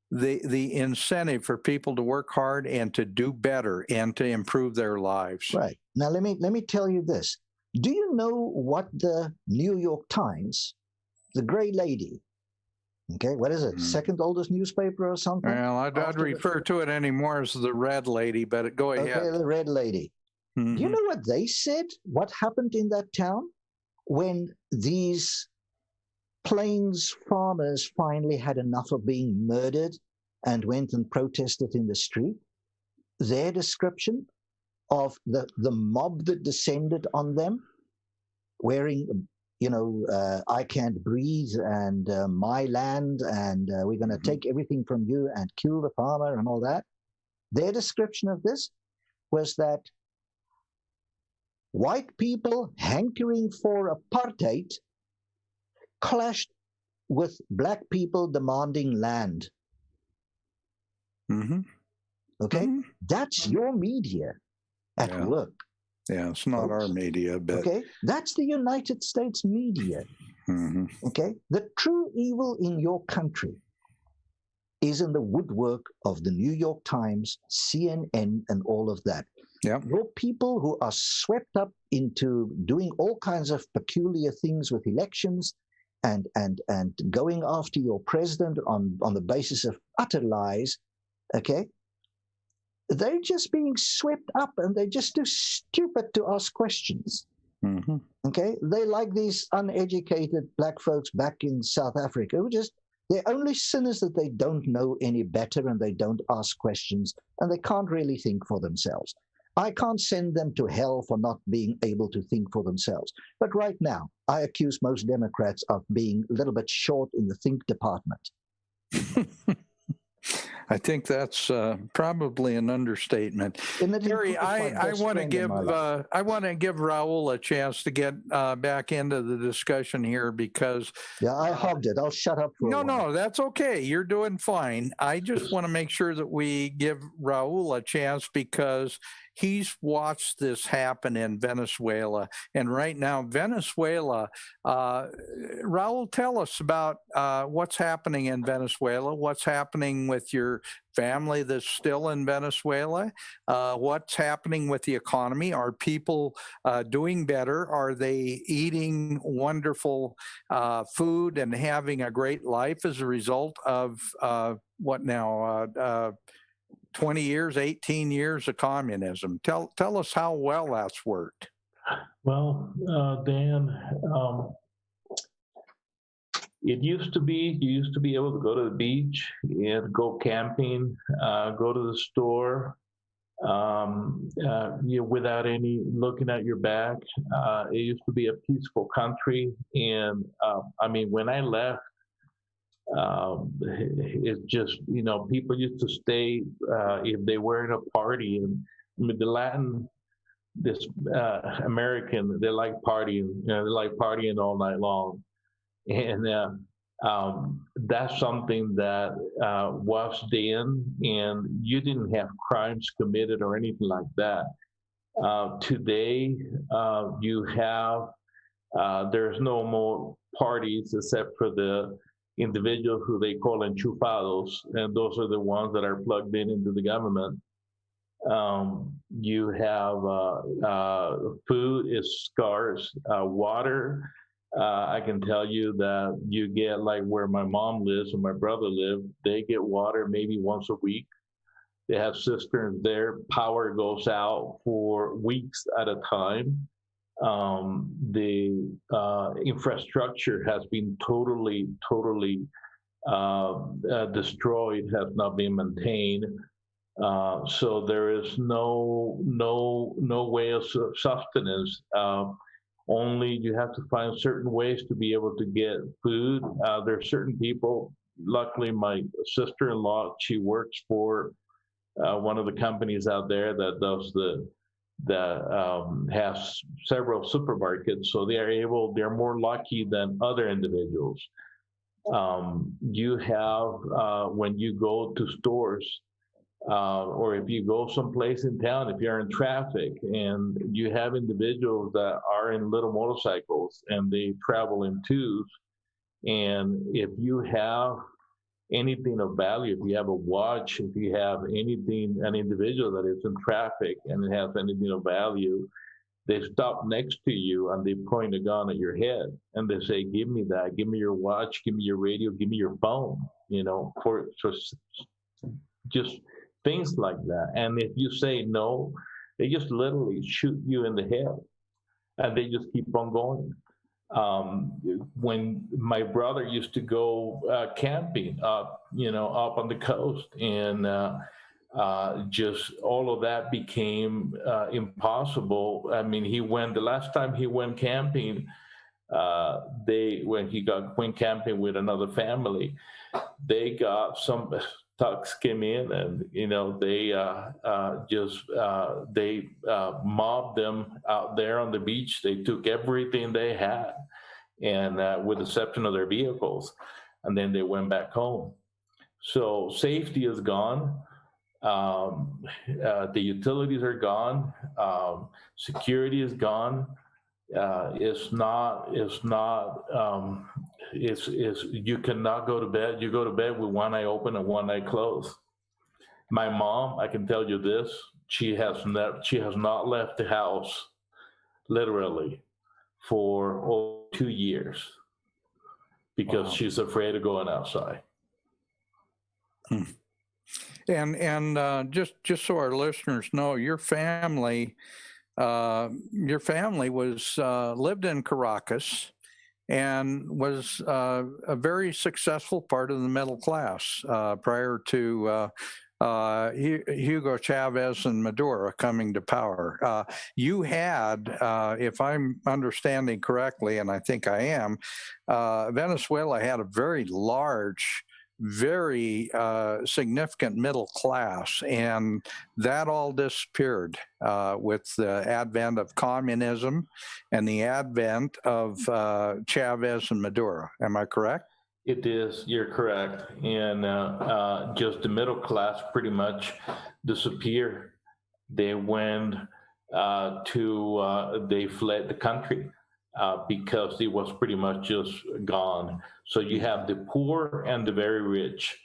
the incentive for people to work hard and to do better and to improve their lives. Right. Now let me tell you this. Do you know what the New York Times, the gray lady, okay, what is it? Second oldest newspaper or something? Well, I'd refer to it anymore as the red lady, but go ahead. Okay, the red lady. Do you know what they said? What happened in that town when these Plains farmers finally had enough of being murdered and went and protested in the street? Their description of the mob that descended on them, wearing, I can't breathe and my land and we're going to take everything from you and kill the farmer and all that. Their description of this was that white people hankering for apartheid clashed with black people demanding land. Okay? That's your media at work. Yeah, it's not our media, but... Okay? That's the United States media. Okay? The true evil in your country is in the woodwork of the New York Times, CNN, and all of that. Your people who are swept up into doing all kinds of peculiar things with elections and going after your president on the basis of utter lies, okay? They're just being swept up and they're just too stupid to ask questions. Okay? They like these uneducated black folks back in South Africa who their only sin is that they don't know any better and they don't ask questions and they can't really think for themselves. I can't send them to hell for not being able to think for themselves. But right now, I accuse most Democrats of being a little bit short in the think department. I think that's probably an understatement. Harry, I want to give Raul a chance to get back into the discussion here because I hogged it. I'll shut up for a while. No, that's okay. You're doing fine. I just want to make sure that we give Raul a chance because he's watched this happen in Venezuela. And right now, Venezuela, Raul, tell us about what's happening in Venezuela, what's happening with your family that's still in Venezuela, what's happening with the economy. Are people doing better? Are they eating wonderful food and having a great life as a result of what now? 20 years, 18 years of communism. Tell us how well that's worked. Well, Dan, it used to be, you used to be able to go to the beach and go camping, go to the store, without any looking at your back. It used to be a peaceful country. And I mean, when I left, it's just, people used to stay if they were in a party. And I mean, this American, they like partying, they like partying all night long. And that's something that was then, and you didn't have crimes committed or anything like that. Today, you have, there's no more parties except for the individuals who they call enchufados, and those are the ones that are plugged into the government. You have food is scarce, water. I can tell you that you get, like where my mom lives and my brother live, they get water maybe once a week. They have cisterns there. Power goes out for weeks at a time. The infrastructure has been totally destroyed, has not been maintained. So there is no way of sustenance. Only you have to find certain ways to be able to get food. There are certain people, luckily my sister-in-law, she works for one of the companies out there that does has several supermarkets, so they're more lucky than other individuals. You have, when you go to stores, or if you go someplace in town, if you're in traffic and you have individuals that are in little motorcycles and they travel in twos, and if you have anything of value, if you have a watch, if you have anything, an individual that is in traffic and it has anything of value, they stop next to you and they point a gun at your head and they say, give me that, give me your watch, give me your radio, give me your phone, for just things like that. And if you say no, they just literally shoot you in the head and they just keep on going. When my brother used to go camping up on the coast, and just all of that became impossible. I mean, the last time he went camping, when he went camping with another family, they got some thugs came in and they mobbed them out there on the beach. They took everything they had, and with the exception of their vehicles, and then they went back home. So safety is gone. The utilities are gone. Security is gone. You cannot go to bed. You go to bed with one eye open and one eye closed. My mom, I can tell you this, she has not left the house literally for over 2 years because she's afraid of going outside. And just so our listeners know, your family was lived in Caracas and was a very successful part of the middle class prior to Hugo Chavez and Maduro coming to power. You had, if I'm understanding correctly, and I think I am, Venezuela had a very large, very significant middle class, and that all disappeared with the advent of communism and the advent of Chavez and Maduro. Am I correct? It is. You're correct. And just the middle class pretty much disappeared. they went they fled the country because it was pretty much just gone. So you have the poor and the very rich,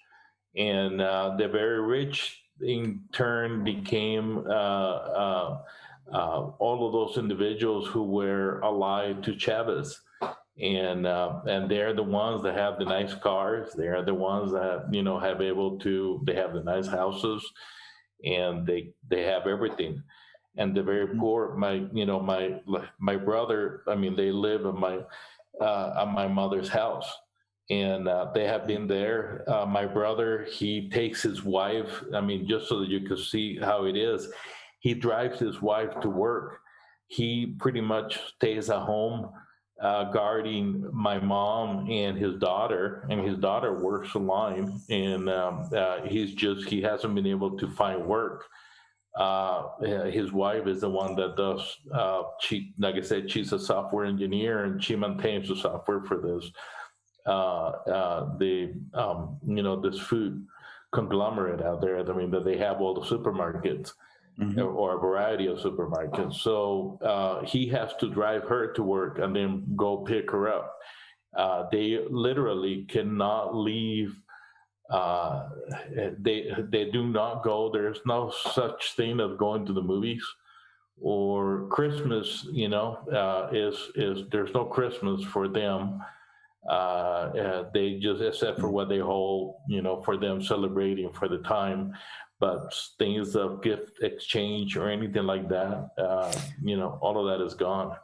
and the very rich in turn became all of those individuals who were allied to Chavez. And they're the ones that have the nice cars. They are the ones that they have the nice houses, and they have everything. And the very poor, my brother, I mean, they live in my mother's house, and they have been there. My brother, he takes his wife. I mean, just so that you can see how it is, he drives his wife to work. He pretty much stays at home guarding my mom and his daughter works online, and he hasn't been able to find work. His wife is the one that does, like I said, she's a software engineer, and she maintains the software for this, this food conglomerate out there. I mean, that they have all the supermarkets. Mm-hmm. Or a variety of supermarkets. So he has to drive her to work and then go pick her up. They literally cannot leave. They do not go. There's no such thing as going to the movies or Christmas. Is there's no Christmas for them. They just, except for what they hold, for them celebrating for the time. But things of gift exchange or anything like that, all of that is gone.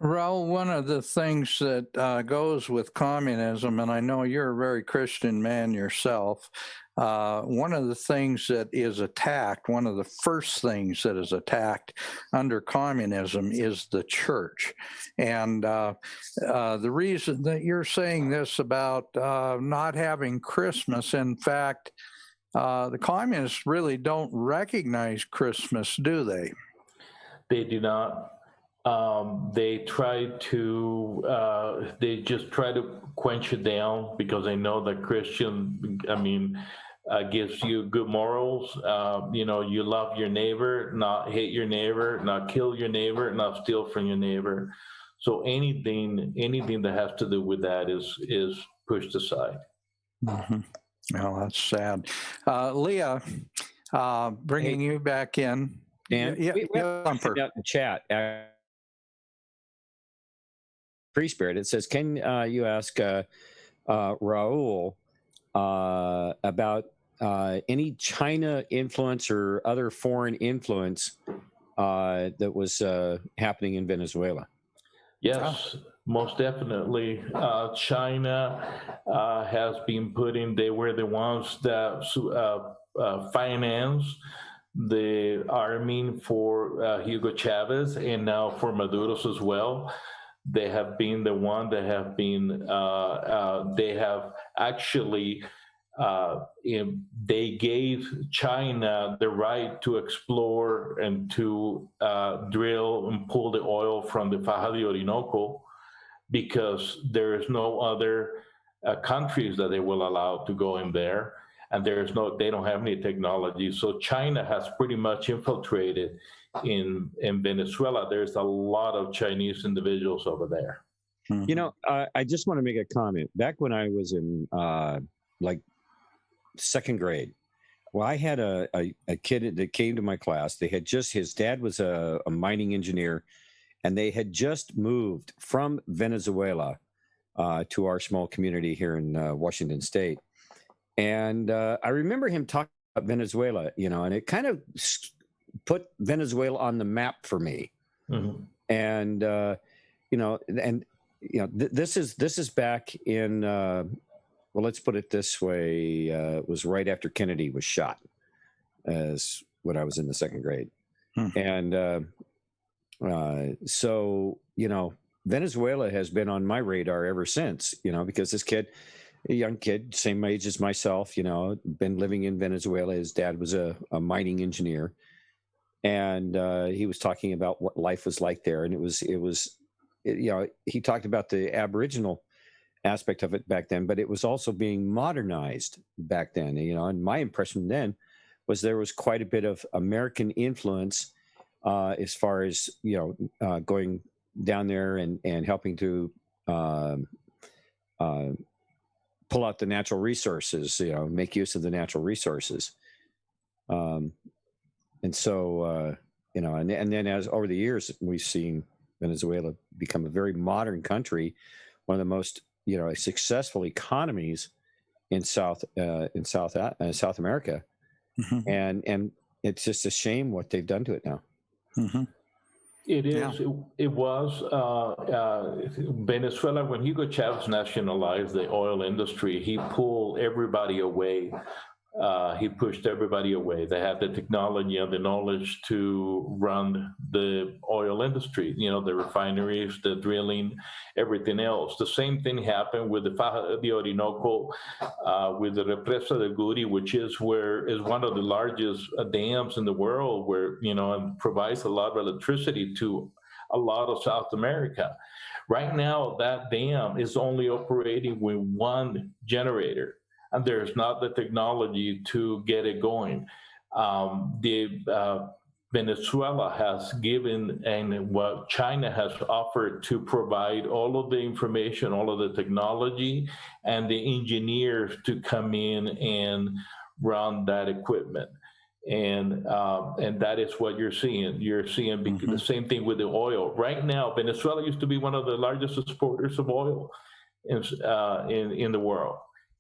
Raul, one of the things that goes with communism, and I know you're a very Christian man yourself, one of the things that is attacked, one of the first things that is attacked under communism is the church. And the reason that you're saying this about not having Christmas, in fact, the communists really don't recognize Christmas, do they? They do not. They just try to quench it down because they know that Christian, gives you good morals. You love your neighbor, not hate your neighbor, not kill your neighbor, not steal from your neighbor. So anything that has to do with that is pushed aside. Mm-hmm. Well, that's sad. Leah, bringing you back in. Dan, we have out in the chat. Free Spirit, it says, can you ask Raul about any China influence or other foreign influence that was happening in Venezuela? Yes. Most definitely. China has been they were the ones that financed the army for Hugo Chavez and now for Maduro's as well. They have been the one that have been, they have actually, they gave China the right to explore and to drill and pull the oil from the Faja de Orinoco, because there is no other countries that they will allow to go in there, and they don't have any technology. So China has pretty much infiltrated in Venezuela. There's a lot of Chinese individuals over there. I just want to make a comment. Back when I was in second grade, well, I had a kid that came to my class. His dad was a mining engineer, and they had just moved from Venezuela to our small community here in Washington State. And I remember him talking about Venezuela, and it kind of put Venezuela on the map for me. Mm-hmm. And, this is back in, well, let's put it this way, it was right after Kennedy was shot, as when I was in the second grade. And so, Venezuela has been on my radar ever since, because this kid, a young kid, same age as myself, been living in Venezuela. His dad was a mining engineer. And he was talking about what life was like there. And he talked about the Aboriginal aspect of it back then, but it was also being modernized back then, and my impression then was there was quite a bit of American influence as far as going down there and helping to pull out the natural resources, make use of the natural resources. And so, and then as over the years, we've seen Venezuela become a very modern country, one of the most, successful economies in South America. Mm-hmm. And it's just a shame what they've done to it now. Mm-hmm. It is. Yeah. It was Venezuela. When Hugo Chavez nationalized the oil industry, he pulled everybody away. He pushed everybody away. They had the technology and the knowledge to run the oil industry, the refineries, the drilling, everything else. The same thing happened with the Faja de Orinoco, with the Represa del Guri, which is one of the largest dams in the world, where, and provides a lot of electricity to a lot of South America. Right now, that dam is only operating with one generator, and there's not the technology to get it going. Venezuela has given, and what China has offered to provide all of the information, all of the technology, and the engineers to come in and run that equipment. And that is what you're seeing. You're seeing the same thing with the oil. Right now, Venezuela used to be one of the largest exporters of oil in the world.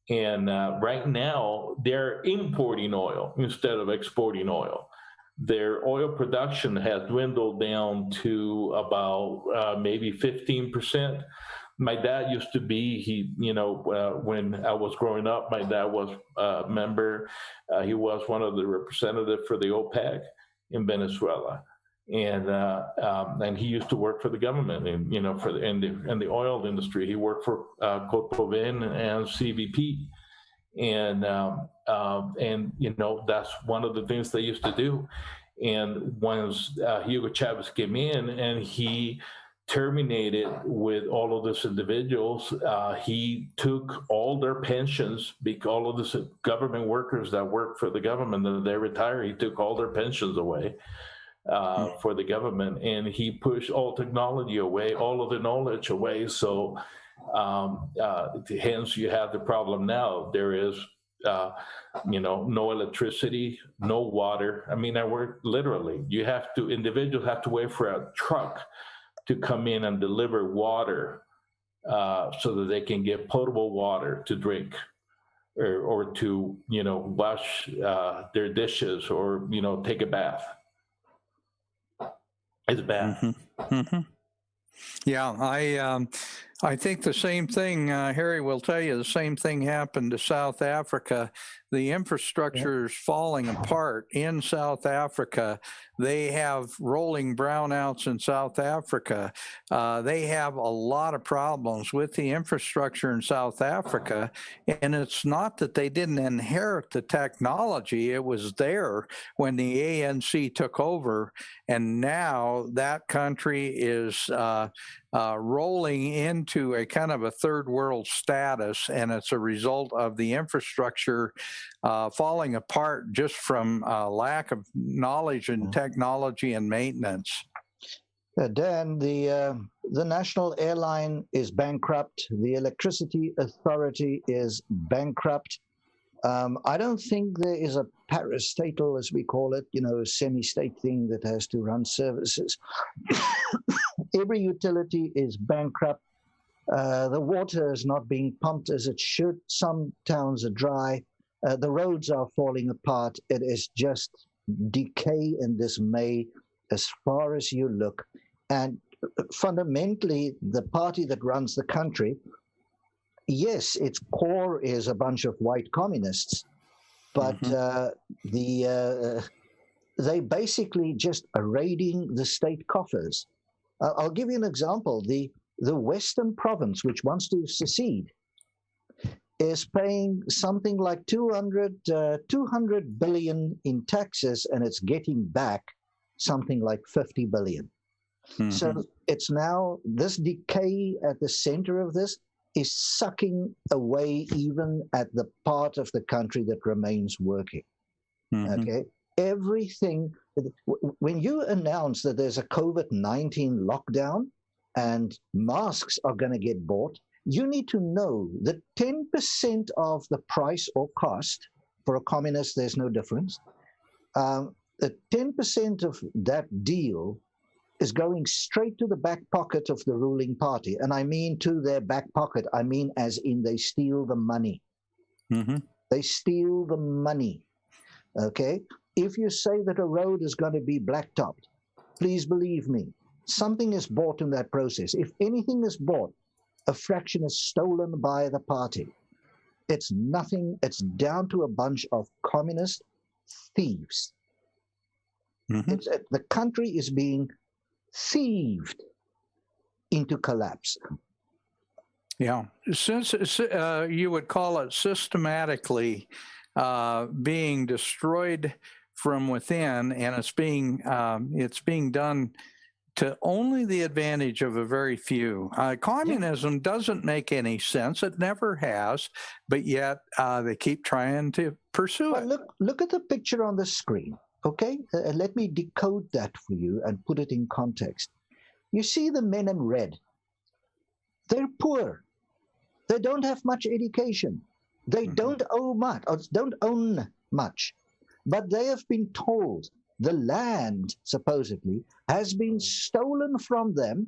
And right now, they're importing oil instead of exporting oil. Their oil production has dwindled down to about maybe 15%. My dad used to be, when I was growing up, my dad was a member. He was one of the representatives for the OPEC in Venezuela. And he used to work for the government, and in the oil industry. He worked for Cotoven and CBP, and that's one of the things they used to do. And once Hugo Chavez came in and he terminated with all of these individuals, he took all their pensions, because all of these government workers that work for the government, that they retire, he took all their pensions away. For the government, and he pushed all technology away, all of the knowledge away. So hence you have the problem now. There is no electricity, no water. I mean, individuals have to wait for a truck to come in and deliver water so that they can get potable water to drink, or to wash their dishes, or take a bath. It's bad. Mm-hmm. Mm-hmm. Yeah, I think the same thing, Harry will tell you, the same thing happened to South Africa. The infrastructure is falling apart in South Africa. They have rolling brownouts in South Africa. They have a lot of problems with the infrastructure in South Africa. And it's not that they didn't inherit the technology. It was there when the ANC took over. And now that country is rolling into a kind of a third world status, and it's a result of the infrastructure falling apart just from lack of knowledge and technology and maintenance. Dan, the national airline is bankrupt. The electricity authority is bankrupt. I don't think there is a parastatal, as we call it, semi-state thing that has to run services. Every utility is bankrupt. The water is not being pumped as it should. Some towns are dry. The roads are falling apart. It is just decay and dismay as far as you look. And fundamentally, the party that runs the country, yes, its core is a bunch of white communists, but they basically just are raiding the state coffers. I'll give you an example. The Western province, which wants to secede, is paying something like 200 billion in taxes, and it's getting back something like 50 billion. So it's now, this decay at the center of this is sucking away even at the part of the country that remains working. Okay, everything. When you announce that there's a COVID-19 lockdown and masks are going to get bought, you need to know that 10% of the price or cost for a communist, there's no difference. That 10% of that deal is going straight to the back pocket of the ruling party. And I mean to their back pocket, I mean as in they steal the money. They steal the money, okay? If you say that a road is going to be blacktopped, please believe me, something is bought in that process. If anything is bought, a fraction is stolen by the party. It's nothing, it's down to a bunch of communist thieves. The country is being thieved into collapse. Yeah, since you would call it systematically being destroyed from within, and it's being done to only the advantage of a very few. Communism doesn't make any sense; it never has, but yet they keep trying to pursue it. Look at the picture on the screen. Okay, let me decode that for you and put it in context. You see the men in red. They're poor. They don't have much education. They don't owe much, or don't own much. But they have been told the land, supposedly, has been stolen from them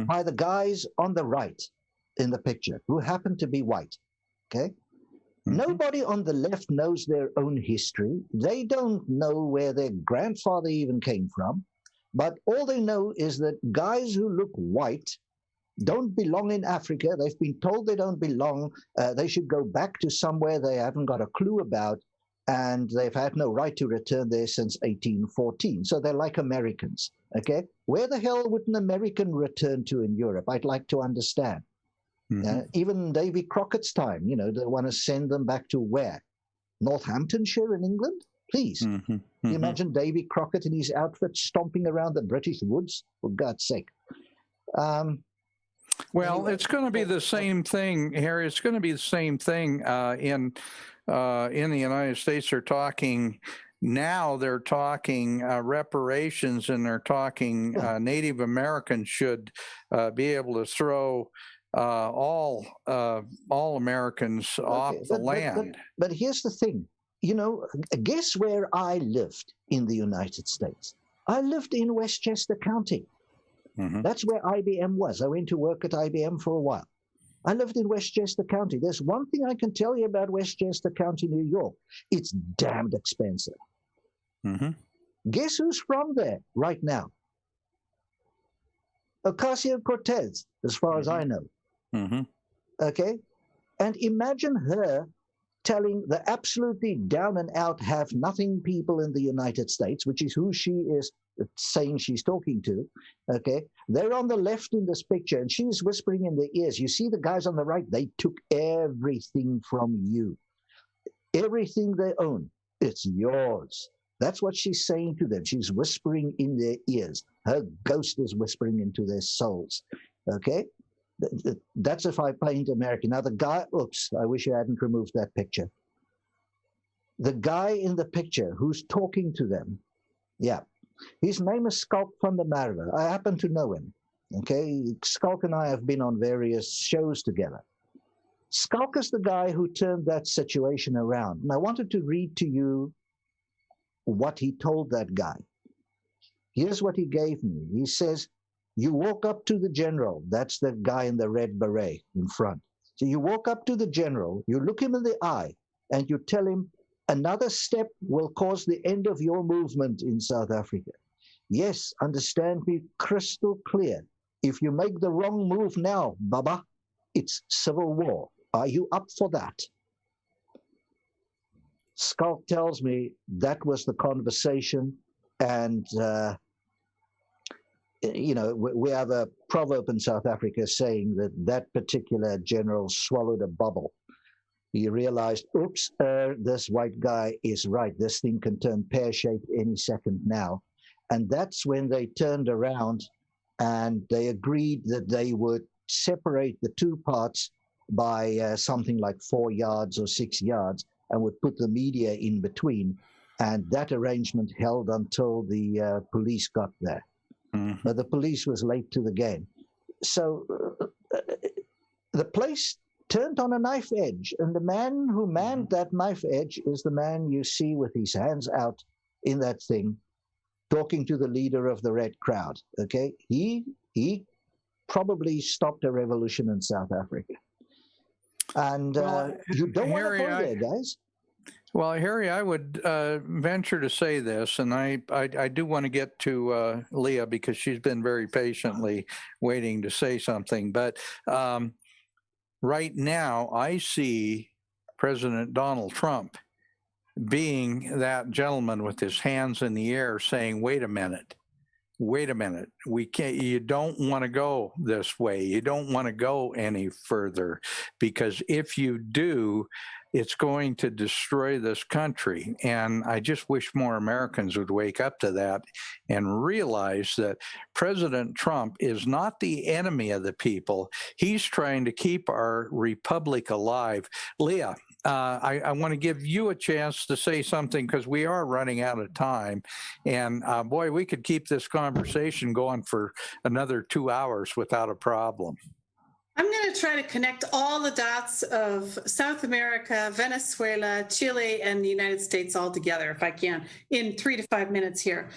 by the guys on the right in the picture, who happen to be white. Okay? Nobody on the left knows their own history. They don't know where their grandfather even came from. But all they know is that guys who look white don't belong in Africa. They've been told they don't belong. They should go back to somewhere they haven't got a clue about. And they've had no right to return there since 1814. So they're like Americans. Okay? Where the hell would an American return to in Europe? I'd like to understand. Even Davy Crockett's time, you know, they want to send them back to where? Northamptonshire in England? Please. You imagine Davy Crockett in his outfit stomping around the British woods? For God's sake. Well, anyway, it's going to be the same thing, Harry. It's going to be the same thing in the United States. They're talking now. They're talking reparations, and they're talking Native Americans should be able to throw all Americans off the land. But here's the thing. You know, guess where I lived in the United States? I lived in Westchester County. That's where IBM was. I went to work at IBM for a while. I lived in Westchester County. There's one thing I can tell you about Westchester County, New York. It's damned expensive. Guess who's from there right now? Ocasio-Cortez, as far as I know. Okay? And imagine her telling the absolutely down and out have nothing people in the United States, which is who she is saying she's talking to, okay? They're on the left in this picture, and she's whispering in their ears. You see the guys on the right, they took everything from you. Everything they own, it's yours. That's what she's saying to them. She's whispering in their ears. Her ghost is whispering into their souls, okay? That's if I paint America. Now the guy, oops, I wish I hadn't removed that picture. The guy in the picture who's talking to them, yeah, his name is Skalk van der Merwe. I happen to know him, okay? Skalk and I have been on various shows together. Skalk is the guy who turned that situation around. And I wanted to read to you what he told that guy. Here's what he gave me. He says, you walk up to the general. That's the guy in the red beret in front. So you walk up to the general, you look him in the eye, and you tell him, another step will cause the end of your movement in South Africa. Yes, understand me crystal clear. If you make the wrong move now, Baba, it's civil war. Are you up for that? Skalk tells me that was the conversation, and you know, we have a proverb in South Africa saying that that particular general swallowed a bubble. He realized, oops, this white guy is right. This thing can turn pear-shaped any second now. And that's when they turned around and they agreed that they would separate the two parts by something like 4 yards or 6 yards and would put the media in between. And that arrangement held until the police got there. Mhm. But the police was late to the game. So the place turned on a knife edge. And the man who manned that knife edge is the man you see with his hands out in that thing, talking to the leader of the Red Crowd. Okay? He probably stopped a revolution in South Africa. And you don't want to Harry, go there, guys. Well, Harry, I would venture to say this, and I do want to get to Leah because she's been very patiently waiting to say something. But right now, I see President Donald Trump being that gentleman with his hands in the air saying, wait a minute, we can't, you don't want to go this way. You don't want to go any further, because if you do, it's going to destroy this country. And I just wish more Americans would wake up to that and realize that President Trump is not the enemy of the people. He's trying to keep our republic alive. Leah, I want to give you a chance to say something because we are running out of time. And boy, we could keep this conversation going for another 2 hours without a problem. I'm going to try to connect all the dots of South America, Venezuela, Chile, and the United States all together, if I can, in 3 to 5 minutes here.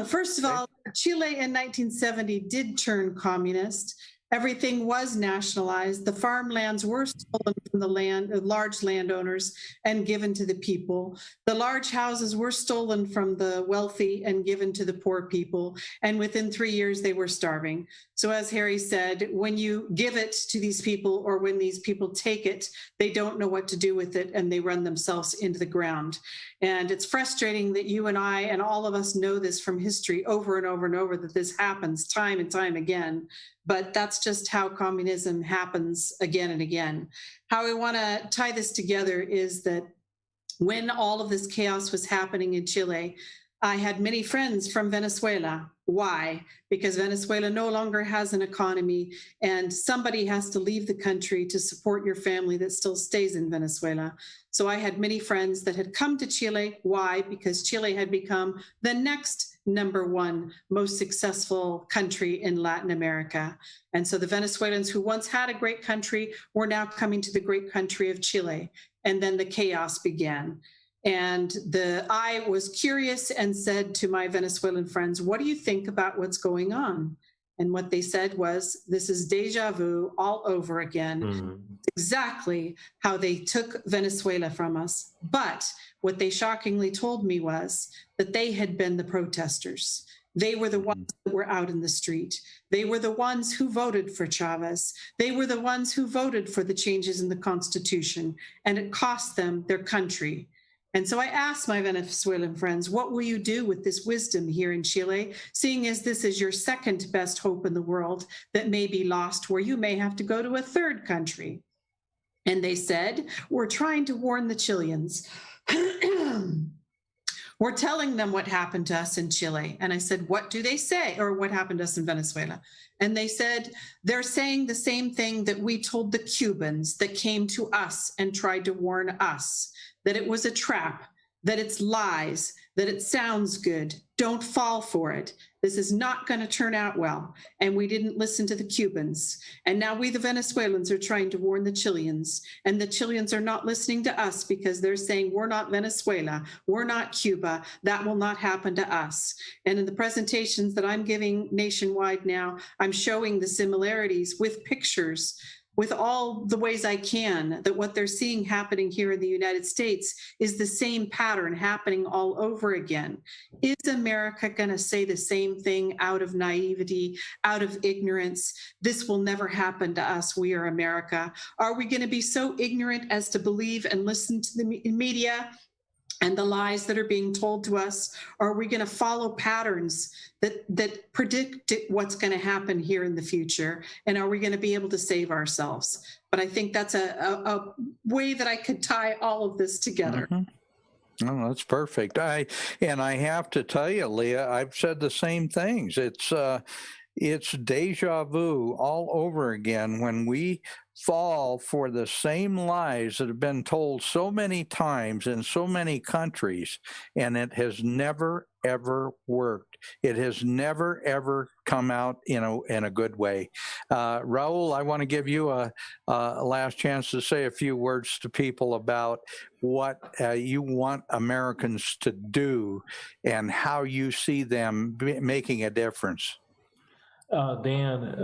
First of all, Chile in 1970 did turn communist. Everything was nationalized. The farmlands were stolen from the large landowners and given to the people. The large houses were stolen from the wealthy and given to the poor people. And within 3 years, they were starving. So as Harry said, when you give it to these people or when these people take it, they don't know what to do with it and they run themselves into the ground. And it's frustrating that you and I and all of us know this from history over and over and over, that this happens time and time again. But that's just how communism happens again and again. How I want to tie this together is that when all of this chaos was happening in Chile, I had many friends from Venezuela. Why? Because Venezuela no longer has an economy and somebody has to leave the country to support your family that still stays in Venezuela. So I had many friends that had come to Chile. Why? Because Chile had become the next #1 most successful country in Latin America. And so the Venezuelans who once had a great country were now coming to the great country of Chile. And then the chaos began. And I was curious and said to my Venezuelan friends, what do you think about what's going on? And what they said was, this is deja vu all over again. Mm-hmm. Exactly how they took Venezuela from us. But what they shockingly told me was that they had been the protesters. They were the ones that were out in the street. They were the ones who voted for Chavez. They were the ones who voted for the changes in the Constitution, and it cost them their country. And so I asked my Venezuelan friends, what will you do with this wisdom here in Chile, seeing as this is your second best hope in the world that may be lost, where you may have to go to a third country? And they said, we're trying to warn the Chileans. We're telling them what happened to us in Chile. And I said, what do they say? Or what happened to us in Venezuela? And they said, they're saying the same thing that we told the Cubans that came to us and tried to warn us, that it was a trap, that it's lies, that it sounds good. Don't fall for it. This is not going to turn out well. And we didn't listen to the Cubans. And now we, the Venezuelans, are trying to warn the Chileans. And the Chileans are not listening to us because they're saying, we're not Venezuela. We're not Cuba. That will not happen to us. And in the presentations that I'm giving nationwide now, I'm showing the similarities with pictures, with all the ways I can, that what they're seeing happening here in the United States is the same pattern happening all over again. Is America going to say the same thing out of naivety, out of ignorance? This will never happen to us. We are America. Are we going to be so ignorant as to believe and listen to the media and the lies that are being told to us? Or are we going to follow patterns that predict what's going to happen here in the future? And are we going to be able to save ourselves? But I think that's a way that I could tie all of this together. Mm-hmm. Oh, that's perfect. I have to tell you, Leah, I've said the same things. It's it's deja vu all over again when we fall for the same lies that have been told so many times in so many countries, and it has never ever worked. It has never ever come out in a good way. Raul, I want to give you a last chance to say a few words to people about what you want Americans to do and how you see them making a difference. Dan,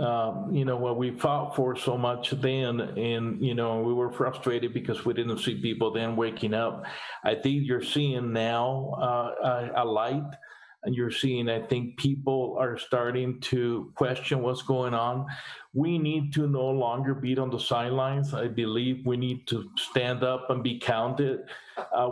what we fought for so much then, and, we were frustrated because we didn't see people then waking up. I think you're seeing now a light, and you're seeing, I think people are starting to question what's going on. We need to no longer be on the sidelines. I believe we need to stand up and be counted.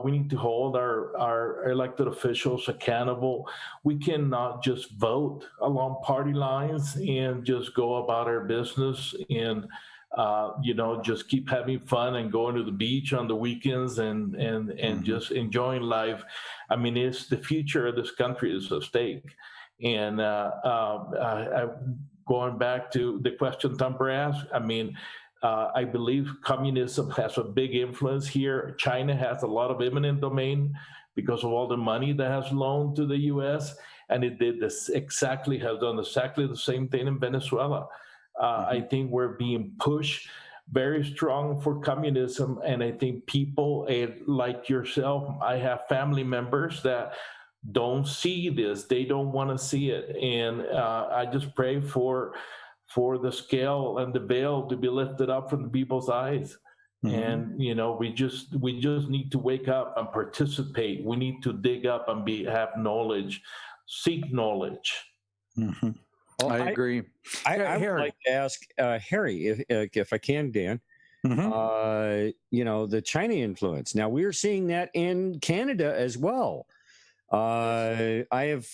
We need to hold our elected officials accountable. We cannot just vote along party lines and just go about our business and just keep having fun and going to the beach on the weekends and just enjoying life. I mean, it's the future of this country is at stake. And going back to the question Thumper asked, I mean, I believe communism has a big influence here. China has a lot of eminent domain because of all the money that has loaned to the U.S. And it did this has done exactly the same thing in Venezuela. I think we're being pushed very strong for communism. And I think people like yourself, I have family members that don't see this. They don't want to see it. And I just pray for the scale and the veil to be lifted up from the people's eyes. And we just need to wake up and participate. We need to dig up and have knowledge, seek knowledge. Well, I agree. I would like to ask Harry, if I can, Dan. The China influence. Now we're seeing that in Canada as well. I have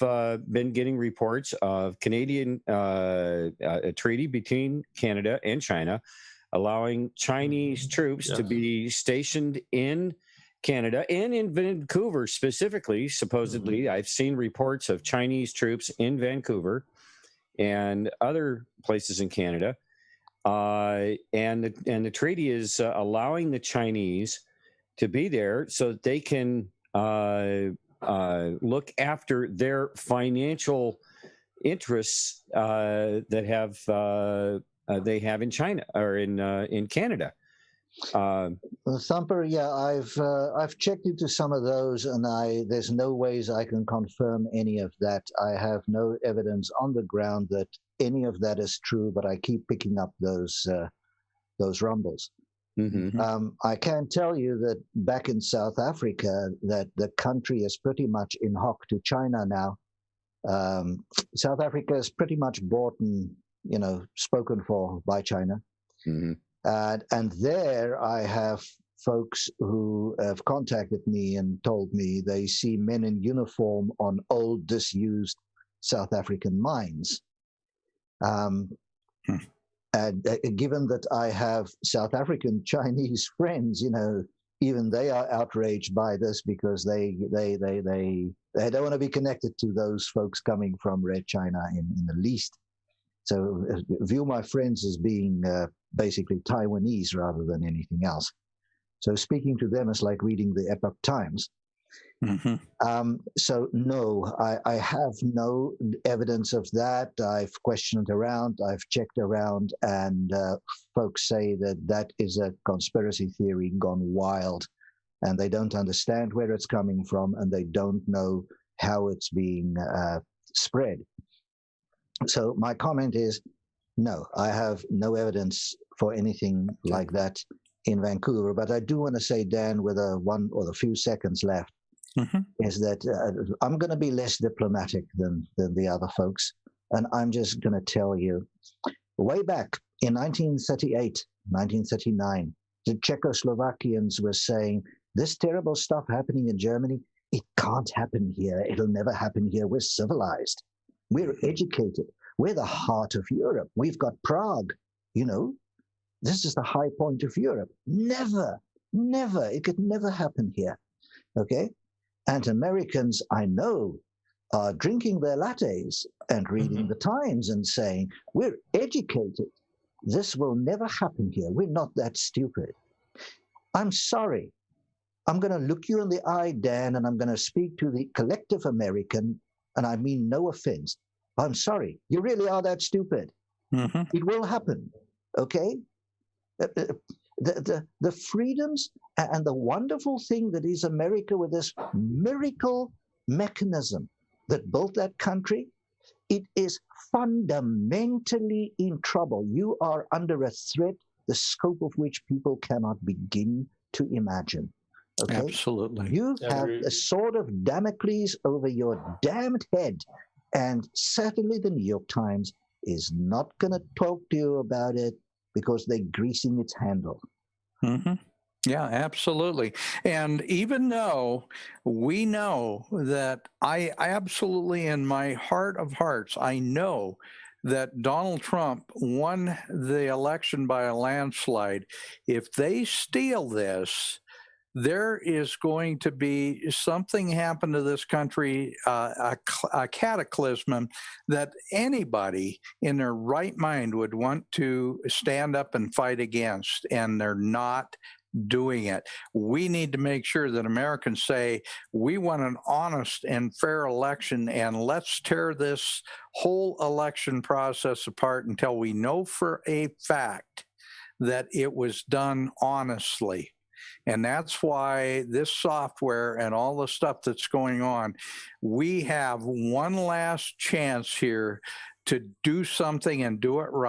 been getting reports of Canadian a treaty between Canada and China, allowing Chinese troops to be stationed in Canada and in Vancouver specifically. Supposedly, I've seen reports of Chinese troops in Vancouver and other places in Canada. And the treaty is allowing the Chinese to be there so that they can look after their financial interests that they have in China or in Canada. Thumper, yeah, I've checked into some of those, and there's no ways I can confirm any of that. I have no evidence on the ground that any of that is true, but I keep picking up those rumbles. I can tell you that back in South Africa, that the country is pretty much in hock to China now. South Africa is pretty much bought and spoken for by China. And there I have folks who have contacted me and told me they see men in uniform on old, disused South African mines. And given that I have South African Chinese friends, even they are outraged by this because they don't want to be connected to those folks coming from Red China in the least. So view my friends as being basically Taiwanese rather than anything else. So speaking to them is like reading the Epoch Times. So no, I have no evidence of that. I've questioned around, I've checked around, and folks say that is a conspiracy theory gone wild, and they don't understand where it's coming from, and they don't know how it's being spread. So my comment is, no, I have no evidence for anything like that in Vancouver. But I do want to say, Dan, with the few seconds left, is that I'm going to be less diplomatic than the other folks. And I'm just going to tell you, way back in 1938, 1939, the Czechoslovakians were saying, this terrible stuff happening in Germany, it can't happen here. It'll never happen here. We're civilized. We're educated. We're the heart of Europe. We've got Prague, This is the high point of Europe. Never. It could never happen here. Okay? And Americans, I know, are drinking their lattes and reading the Times and saying, we're educated. This will never happen here. We're not that stupid. I'm sorry. I'm going to look you in the eye, Dan, and I'm going to speak to the collective American, and I mean no offense. I'm sorry. You really are that stupid. It will happen, okay? The freedoms and the wonderful thing that is America with this miracle mechanism that built that country, it is fundamentally in trouble. You are under a threat, the scope of which people cannot begin to imagine. Okay? Absolutely. You have a sword of Damocles over your damned head, and certainly the New York Times is not going to talk to you about it because they're greasing its handle. Yeah, absolutely. And even though we know that I absolutely, in my heart of hearts, I know that Donald Trump won the election by a landslide, if they steal this, there is going to be something happen to this country, a cataclysm that anybody in their right mind would want to stand up and fight against, and they're not doing it. We need to make sure that Americans say, we want an honest and fair election, and let's tear this whole election process apart until we know for a fact that it was done honestly. And that's why this software and all the stuff that's going on, we have one last chance here to do something and do it right.